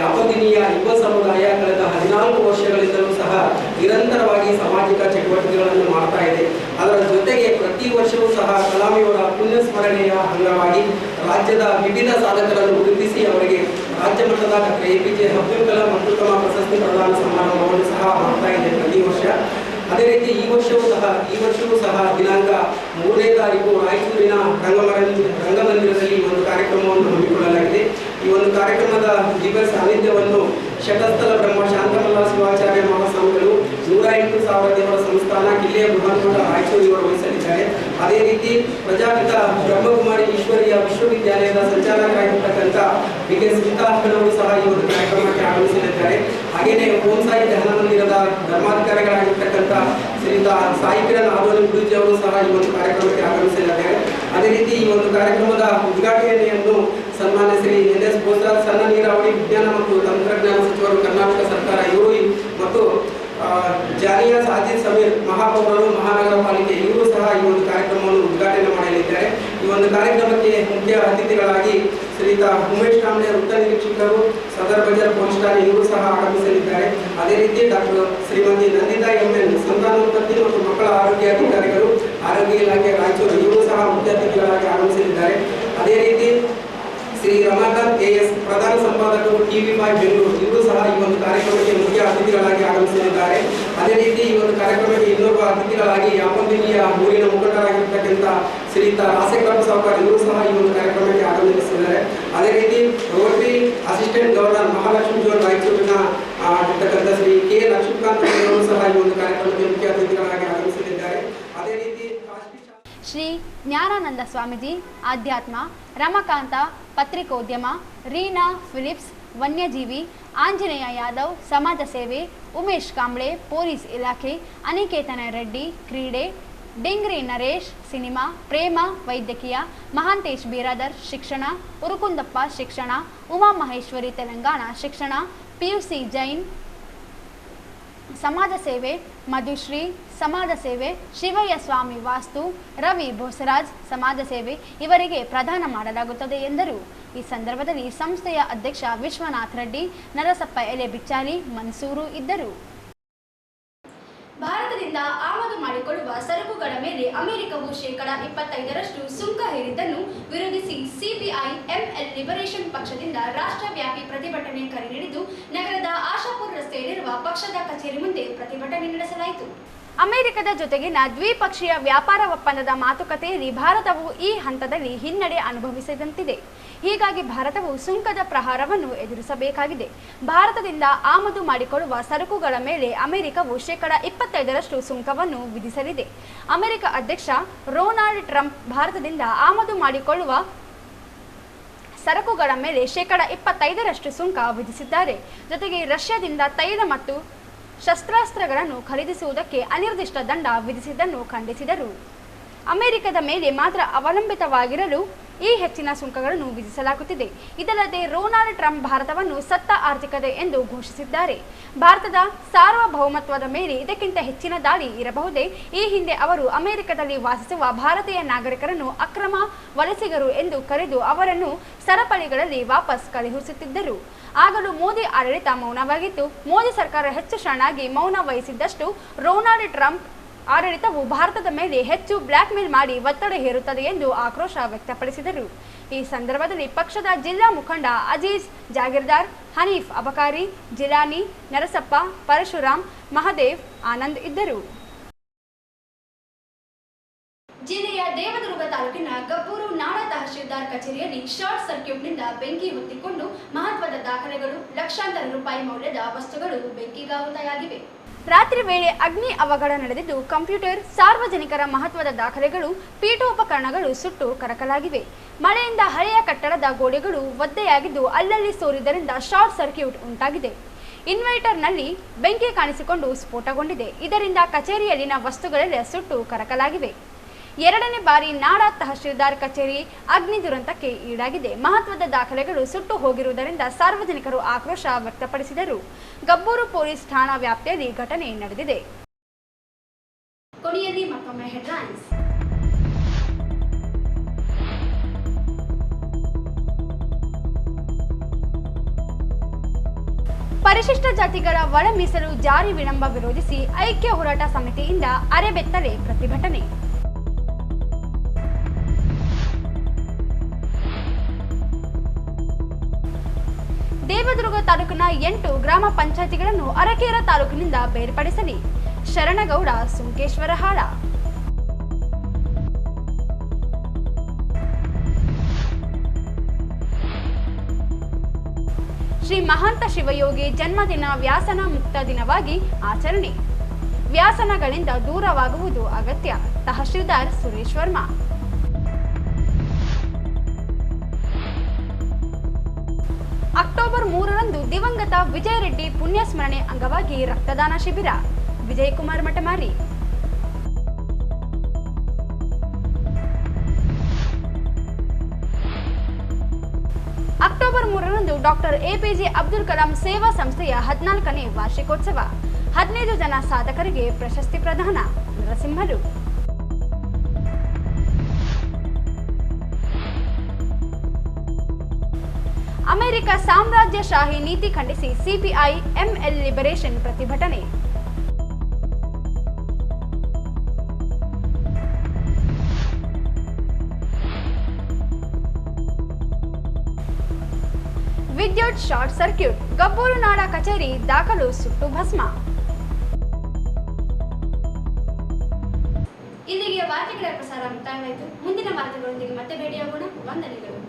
ಯಾವದಿನಿಯ ಯುವ ಸಮುದಾಯ ಕಳೆದ 14 ವರ್ಷಗಳಿಂದಲೂ ಸಹ ನಿರಂತರವಾಗಿ ಸಾಮಾಜಿಕ ಚಟುವಟಿಕೆಗಳನ್ನು ಮಾಡ್ತಾ ಇದೆ. ಅದರ ಜೊತೆಗೆ ಪ್ರತಿ ವರ್ಷವೂ ಸಹ ಕಲಾಮಿಯವರ ಪುಣ್ಯ ಸ್ಮರಣೆಯ ಅಂಗವಾಗಿ ರಾಜ್ಯದ ವಿವಿಧ ಸಾಧಕರನ್ನು ಗುರುತಿಸಿ ಅವರಿಗೆ ರಾಜ್ಯ ಮಟ್ಟದ ಡಾಕ್ಟರ್ APJ ಅಬ್ದುಲ್ ಕಲಾಂ ಅತ್ಯುತ್ತಮ ಪ್ರಶಸ್ತಿ ಪ್ರದಾನ ಸಮಾರಂಭವನ್ನು ಸಹ ಮಾಡ್ತಾ ಇದೆ ಪ್ರತಿ ವರ್ಷ. ಅದೇ ರೀತಿ ಈ ವರ್ಷವೂ ಸಹ ದಿನಾಂಕ 3ನೇ ತಾರೀಕು ರಾಯಚೂರಿನ ರಂಗಮಂದಿರದಲ್ಲಿ ಈ ಒಂದು ಕಾರ್ಯಕ್ರಮವನ್ನು ಹಮ್ಮಿಕೊಳ್ಳಲಾಗಿದೆ. ಈ ಒಂದು ಕಾರ್ಯಕ್ರಮದ ದಿವ್ಯ ಸಾನ್ನಿಧ್ಯವನ್ನು ಶತಸ್ಥಲ ಬ್ರಹ್ಮ ಶಾಂತಮಲ್ಲ ಶಿವಾಚಾರ್ಯ ಮಹಾಸ್ವಾಮಿಗಳು 108,000 ದೇವರ ಸಂಸ್ಥಾನ ಕಿಲ್ಲೆಯ ಬೃಹನ್ಮಠ ರಾಯಚೂರು ಇವರು ವಹಿಸಲಿದ್ದಾರೆ. ಅದೇ ರೀತಿ ಪ್ರಜಾಪಿತ ಬ್ರಹ್ಮಕುಮಾರಿ ಈಶ್ವರೀಯ ವಿಶ್ವವಿದ್ಯಾಲಯದ ಸಂಚಾಲಕರಾಗಿರ್ತಕ್ಕಂಥ BK ಸೀತಾಹಣ್ಣವರು ಸಹ ಈ ಒಂದು ಕಾರ್ಯಕ್ರಮಕ್ಕೆ ಆಗಮಿಸಲಿದ್ದಾರೆ. ಹಾಗೆಯೇ ಓಂ ಸಾಯಿ ಧ್ಯಾನ ಮಂದಿರದ ಧರ್ಮಾಧಿಕಾರಿಗಳಾಗಿರ್ತಕ್ಕಂಥ ಶ್ರೀಯುತ ಸಾಯಿ ಕಿರಣ್ ಆದೋನಿ ಗುರೂಜಿ ಅವರು ಸಹ ಈ ಒಂದು ಕಾರ್ಯಕ್ರಮಕ್ಕೆ ಆಗಮಿಸಲಿದ್ದಾರೆ. ಅದೇ ರೀತಿ ಈ ಒಂದು ಕಾರ್ಯಕ್ರಮದ ಉದ್ಘಾಟನೆಯನ್ನು ಸನ್ಮಾನ್ಯ ಶ್ರೀ NS ಬೋಸರಾಜ್ ಸಣ್ಣ ನೀರಾವರಿ ವಿಜ್ಞಾನ ಮತ್ತು ತಂತ್ರಜ್ಞಾನ ಸಚಿವರು ಕರ್ನಾಟಕ ಸರ್ಕಾರ ಇವರು ಮತ್ತು ಜಾನಿಯಾ ಸಾಜಿದ್ ಸಮೀರ್ ಮಹಾಪೌರರು ಮಹಾನಗರ ಪಾಲಿಕೆ ಇವರು ಸಹ ಈ ಒಂದು ಕಾರ್ಯಕ್ರಮವನ್ನು ಉದ್ಘಾಟನೆ ಮಾಡಲಿದ್ದಾರೆ. ಈ ಒಂದು ಕಾರ್ಯಕ್ರಮಕ್ಕೆ ಮುಖ್ಯ ಅತಿಥಿಗಳಾಗಿ ಶ್ರೀಯುತ ಉಮೇಶ್ ಕಾಂಬ್ಳೆ ವೃತ್ತ ನಿರೀಕ್ಷಕರು ಸದರ್ ಬಜಾರ್ ಪೊಲೀಸ್ ಠಾಣೆ ಇವರು ಸಹ ಆಗಮಿಸಲಿದ್ದಾರೆ. ಅದೇ ರೀತಿ ಡಾಕ್ಟರ್ ಶ್ರೀಮತಿ ನಂದಿತಾ MN ಸಂತಾನೋತ್ಪತ್ತಿ ಮತ್ತು ಮಕ್ಕಳ ಆರೋಗ್ಯ ಅಧಿಕಾರಿಗಳು ಆರೋಗ್ಯ ಇಲಾಖೆ ರಾಯಚೂರು ಇವರು ಸಹ ಮುಖ್ಯ ಅತಿಥಿಗಳಾಗಿ ಆಗಮಿಸಲಿದ್ದಾರೆ. ಅದೇ ರೀತಿ ಶ್ರೀ ರಮಾಕಾಂತ್ AS ಪ್ರಧಾನ ಸಂಪಾದಕರು TV5 ಬೆಂಗಳೂರು ಇವರು ಸಹ ಈ ಒಂದು ಕಾರ್ಯಕ್ರಮಕ್ಕೆ ಮುಖ್ಯ ಅತಿಥಿಗಳಾಗಿ ಆಗಮಿಸಲಿದ್ದಾರೆ. ಅದೇ ರೀತಿ ಈ ಒಂದು ಕಾರ್ಯಕ್ರಮಕ್ಕೆ ಇನ್ನೊಬ್ಬ ಅತಿಥಿಗಳಾಗಿ ಯಾಪಂದಿನಿಯ ಊರಿನ ಮುಖಂಡರಾಗಿರ್ತಕ್ಕಂಥ ಶ್ರೀಯುತ ರಾಸೇಕರಪ್ಪ ಸಾವ್ಕಾರ್ ಇವರು ಸಹ ಈ ಒಂದು ಕಾರ್ಯಕ್ರಮಕ್ಕೆ ಆಗಮಿಸಲಿದ್ದಾರೆ. ಅದೇ ರೀತಿ Rotary assistant governor Mahalakshmi zone ರಾಯಚೂರಿನ ಆಗಿರ್ತಕ್ಕಂಥ ಶ್ರೀ K ಲಕ್ಷ್ಮೀಕಾಂತ್ ಅವರು ಸಹ ಈ ಒಂದು ಕಾರ್ಯಕ್ರಮಕ್ಕೆ ಮುಖ್ಯ ಅತಿಥಿಗಳಾಗಿ ಆಗಮಿಸಲಿದ್ದಾರೆ. ಅದೇ ರೀತಿ ಶ್ರೀ ಜ್ಞಾನಾನಂದ ಸ್ವಾಮೀಜಿ ಆಧ್ಯಾತ್ಮ, ರಮಕಾಂತ ಪತ್ರಿಕೋದ್ಯಮ, ರೀನಾ ಫಿಲಿಪ್ಸ್ ವನ್ಯಜೀವಿ, ಆಂಜನೇಯ ಯಾದವ್ ಸಮಾಜ ಸೇವೆ, ಉಮೇಶ್ ಕಾಂಬ್ಳೆ ಪೊಲೀಸ್ ಇಲಾಖೆ, ಅನಿಕೇತನ ರೆಡ್ಡಿ ಕ್ರೀಡೆ, ಡಿಂಗ್ರಿ ನರೇಶ್ ಸಿನಿಮಾ, ಪ್ರೇಮ ವೈದ್ಯಕೀಯ, ಮಹಾಂತೇಶ್ ಬೀರಾದರ್ ಶಿಕ್ಷಣ, ಉರುಕುಂದಪ್ಪ ಶಿಕ್ಷಣ, ಉಮಾ ಮಹೇಶ್ವರಿ ತೆಲಂಗಾಣ ಶಿಕ್ಷಣ, PUC ಜೈನ್ ಸಮಾಜ ಸೇವೆ, ಮಧುಶ್ರೀ ಸಮಾಜ ಸೇವೆ, ಶಿವಯ್ಯ ಸ್ವಾಮಿ ವಾಸ್ತು, ರವಿ ಬೋಸರಾಜ್ ಸಮಾಜ ಸೇವೆ ಇವರಿಗೆ ಪ್ರದಾನ ಮಾಡಲಾಗುತ್ತದೆ ಎಂದರು. ಈ ಸಂದರ್ಭದಲ್ಲಿ ಸಂಸ್ಥೆಯ ಅಧ್ಯಕ್ಷ ವಿಶ್ವನಾಥ್ ರೆಡ್ಡಿ, ನರಸಪ್ಪ ಎಲೆ ಬಿಚ್ಚಾಲಿ, ಮನ್ಸೂರು ಇದ್ದರು. ಭಾರತದಿಂದ ಆಮದು ಮಾಡಿಕೊಳ್ಳುವ ಸರಕುಗಳ ಮೇಲೆ ಅಮೆರಿಕವು 25% ಸುಂಕ ಹೇರಿದ್ದನ್ನು ವಿರೋಧಿಸಿ CPI ML ಲಿಬರೇಷನ್ ಪಕ್ಷದಿಂದ ರಾಷ್ಟ್ರವ್ಯಾಪಿ ಪ್ರತಿಭಟನೆ ಕರೆ ನೀಡಿದ್ದು ನಗರದ ಆಶಾಪುರ್ ರಸ್ತೆಯಲ್ಲಿರುವ ಪಕ್ಷದ ಕಚೇರಿ ಮುಂದೆ ಪ್ರತಿಭಟನೆ ನಡೆಸಲಾಯಿತು. ಅಮೆರಿಕದ ಜೊತೆಗಿನ ದ್ವಿಪಕ್ಷೀಯ ವ್ಯಾಪಾರ ಒಪ್ಪಂದದ ಮಾತುಕತೆಯಲ್ಲಿ ಭಾರತವು ಈ ಹಂತದಲ್ಲಿ ಹಿನ್ನಡೆ ಅನುಭವಿಸಿದಂತಿದೆ. ಹೀಗಾಗಿ ಭಾರತವು ಸುಂಕದ ಪ್ರಹಾರವನ್ನು ಎದುರಿಸಬೇಕಾಗಿದೆ. ಭಾರತದಿಂದ ಆಮದು ಮಾಡಿಕೊಳ್ಳುವ ಸರಕುಗಳ ಮೇಲೆ ಅಮೆರಿಕವು 25% ಸುಂಕವನ್ನು ವಿಧಿಸಲಿದೆ. ಅಮೆರಿಕ ಅಧ್ಯಕ್ಷ ಡೊನಾಲ್ಡ್ ಟ್ರಂಪ್ ಭಾರತದಿಂದ ಆಮದು ಮಾಡಿಕೊಳ್ಳುವ ಸರಕುಗಳ ಮೇಲೆ 25% ಸುಂಕ ವಿಧಿಸಿದ್ದಾರೆ. ಜೊತೆಗೆ ರಷ್ಯಾದಿಂದ ತೈಲ ಮತ್ತು ಶಸ್ತ್ರಾಸ್ತ್ರಗಳನ್ನು ಖರೀದಿಸುವುದಕ್ಕೆ ಅನಿರ್ದಿಷ್ಟ ದಂಡ ವಿಧಿಸಿದ್ದನ್ನು ಖಂಡಿಸಿದರು. ಅಮೆರಿಕದ ಮೇಲೆ ಮಾತ್ರ ಅವಲಂಬಿತವಾಗಿರಲು ಈ ಹೆಚ್ಚಿನ ಸುಂಕಗಳನ್ನು ವಿಧಿಸಲಾಗುತ್ತಿದೆ. ಇದಲ್ಲದೆ ಡೊನಾಲ್ಡ್ ಟ್ರಂಪ್ ಭಾರತವನ್ನು ಸತ್ತ ಆರ್ಥಿಕತೆ ಎಂದು ಘೋಷಿಸಿದ್ದಾರೆ. ಭಾರತದ ಸಾರ್ವಭೌಮತ್ವದ ಮೇಲೆ ಇದಕ್ಕಿಂತ ಹೆಚ್ಚಿನ ದಾಳಿ ಇರಬಹುದೇ? ಈ ಹಿಂದೆ ಅವರು ಅಮೆರಿಕದಲ್ಲಿ ವಾಸಿಸುವ ಭಾರತೀಯ ನಾಗರಿಕರನ್ನು ಅಕ್ರಮ ವಲಸಿಗರು ಎಂದು ಕರೆದು ಅವರನ್ನು ಸರಪಳಿಗಳಲ್ಲಿ ವಾಪಸ್ ಕಳುಹಿಸುತ್ತಿದ್ದರು. ಆಗಲೂ ಮೋದಿ ಆಡಳಿತ ಮೌನವಾಗಿತ್ತು. ಮೋದಿ ಸರ್ಕಾರ ಹೆಚ್ಚು ಶರಣಾಗಿ ಮೌನ ವಹಿಸಿದ್ದಷ್ಟು ಡೊನಾಲ್ಡ್ ಟ್ರಂಪ್ ಆಡಳಿತವು ಭಾರತದ ಮೇಲೆ ಹೆಚ್ಚು ಬ್ಲ್ಯಾಕ್ ಮೇಲ್ ಮಾಡಿ ಒತ್ತಡ ಹೇರುತ್ತದೆ ಎಂದು ಆಕ್ರೋಶ ವ್ಯಕ್ತಪಡಿಸಿದರು. ಈ ಸಂದರ್ಭದಲ್ಲಿ ಪಕ್ಷದ ಜಿಲ್ಲಾ ಮುಖಂಡ ಅಜೀಜ್ ಜಾಗೀರ್ದಾರ್, ಹನೀಫ್ ಅಬಕಾರಿ, ಜಿಲಾನಿ, ನರಸಪ್ಪ, ಪರಶುರಾಮ್, ಮಹದೇವ್, ಆನಂದ್ ಇದ್ದರು. ಜಿಲ್ಲೆಯ ದೇವದುರ್ಗ ತಾಲೂಕಿನ ಗಬ್ಬೂರು ನಾಡಾ ತಹಶೀಲ್ದಾರ್ ಕಚೇರಿಯಲ್ಲಿ ಶಾರ್ಟ್ ಸರ್ಕ್ಯೂಟ್ನಿಂದ ಬೆಂಕಿ ಹೊತ್ತಿಕೊಂಡು ಮಹತ್ವದ ದಾಖಲೆಗಳು, ಲಕ್ಷಾಂತರ ರೂಪಾಯಿ ಮೌಲ್ಯದ ವಸ್ತುಗಳು ಬೆಂಕಿಗಾಹುತಿಯಾಗಿವೆ. ರಾತ್ರಿ ವೇಳೆ ಅಗ್ನಿ ಅವಘಡ ನಡೆದಿದ್ದು ಕಂಪ್ಯೂಟರ್, ಸಾರ್ವಜನಿಕರ ಮಹತ್ವದ ದಾಖಲೆಗಳು, ಪೀಠೋಪಕರಣಗಳು ಸುಟ್ಟು ಕರಕಲಾಗಿವೆ. ಮಳೆಯಿಂದ ಹಳೆಯ ಕಟ್ಟಡದ ಗೋಡೆಗಳು ಒದ್ದೆಯಾಗಿದ್ದು ಅಲ್ಲಲ್ಲಿ ಸೋರಿದ್ದರಿಂದ ಶಾರ್ಟ್ ಸರ್ಕ್ಯೂಟ್ ಉಂಟಾಗಿದೆ. ಇನ್ವರ್ಟರ್ನಲ್ಲಿ ಬೆಂಕಿ ಕಾಣಿಸಿಕೊಂಡು ಸ್ಫೋಟಗೊಂಡಿದೆ. ಇದರಿಂದ ಕಚೇರಿಯಲ್ಲಿನ ವಸ್ತುಗಳೆಲ್ಲ ಸುಟ್ಟು ಕರಕಲಾಗಿವೆ. ಎರಡನೇ ಬಾರಿ ನಾಡಾ ತಹಶೀಲ್ದಾರ್ ಕಚೇರಿ ಅಗ್ನಿ ದುರಂತಕ್ಕೆ ಈಡಾಗಿದೆ. ಮಹತ್ವದ ದಾಖಲೆಗಳು ಸುಟ್ಟು ಹೋಗಿರುವುದರಿಂದ ಸಾರ್ವಜನಿಕರು ಆಕ್ರೋಶ ವ್ಯಕ್ತಪಡಿಸಿದರು. ಗಬ್ಬೂರು ಪೊಲೀಸ್ ಠಾಣಾ ವ್ಯಾಪ್ತಿಯಲ್ಲಿ ಘಟನೆ ನಡೆದಿದೆ. ಕೊನೆಯಲ್ಲಿ ಮತ್ತೊಮ್ಮೆ ಹೆಡ್ಲೈನ್ಸ್. ಪರಿಶಿಷ್ಟ ಜಾತಿಗಳ ಒಳ ಮೀಸಲು ಜಾರಿ ವಿಳಂಬ ವಿರೋಧಿಸಿ ಐಕ್ಯ ಹೋರಾಟ ಸಮಿತಿಯಿಂದ ಅರೆಬೆತ್ತಲೆ ಪ್ರತಿಭಟನೆ. ದೇವದುರ್ಗ ತಾಲೂಕಿನ 8 ಗ್ರಾಮ ಪಂಚಾಯಿತಿಗಳನ್ನು ಅರಕೇರ ತಾಲೂಕಿನಿಂದ ಬೇರ್ಪಡಿಸಲಿ. ಶರಣಗೌಡ ಸುಂಕೇಶ್ವರಹಾಳ. ಶ್ರೀ ಮಹಾಂತ ಶಿವಯೋಗಿ ಜನ್ಮದಿನ ವ್ಯಾಸನ ಮುಕ್ತ ದಿನವಾಗಿ ಆಚರಣೆ. ವ್ಯಾಸನಗಳಿಂದ ದೂರವಾಗುವುದು ಅಗತ್ಯ. ತಹಶೀಲ್ದಾರ್ ಸುರೇಶ್ ವರ್ಮಾ. ಅಕ್ಟೋಬರ್ 3ರಂದು ದಿವಂಗತ ವಿಜಯ ರೆಡ್ಡಿ ಪುಣ್ಯಸ್ಮರಣೆ ಅಂಗವಾಗಿ ರಕ್ತದಾನ ಶಿಬಿರ. ವಿಜಯಕುಮಾರ್ ಮಠಮಾರಿ. ಅಕ್ಟೋಬರ್ 3ರಂದು ಡಾಕ್ಟರ್ ಎಪಿಜೆ ಅಬ್ದುಲ್ ಕಲಾಂ ಸೇವಾ ಸಂಸ್ಥೆಯ 14ನೇ ವಾರ್ಷಿಕೋತ್ಸವ. 15 ಜನ ಸಾಧಕರಿಗೆ ಪ್ರಶಸ್ತಿ ಪ್ರದಾನ. ನರಸಿಂಹರು. ಅಮೆರಿಕ ಸಾಮ್ರಾಜ್ಯಶಾಹಿ ನೀತಿ ಖಂಡಿಸಿ ಸಿಪಿಐ ಎಂಎಲ್ ಲಿಬರೇಷನ್ ಪ್ರತಿಭಟನೆ. ವಿದ್ಯುತ್ ಶಾರ್ಟ್ ಸರ್ಕ್ಯೂಟ್. ಗಬ್ಬೂರು ನಾಡ ಕಚೇರಿ ದಾಖಲು ಸುಟ್ಟು ಭಸ್ಮ. ಇಲ್ಲಿಗೆ ವಾರ್ತೆಗಳ ಪ್ರಸಾರ ಮುಕ್ತಾಯವಾಯಿತು. ಮುಂದಿನ ವಾರ್ತೆಗಳೊಂದಿಗೆ ಮತ್ತೆ ಭೇಟಿಯಾಗೋಣ. ವಂದನೆಗಳು.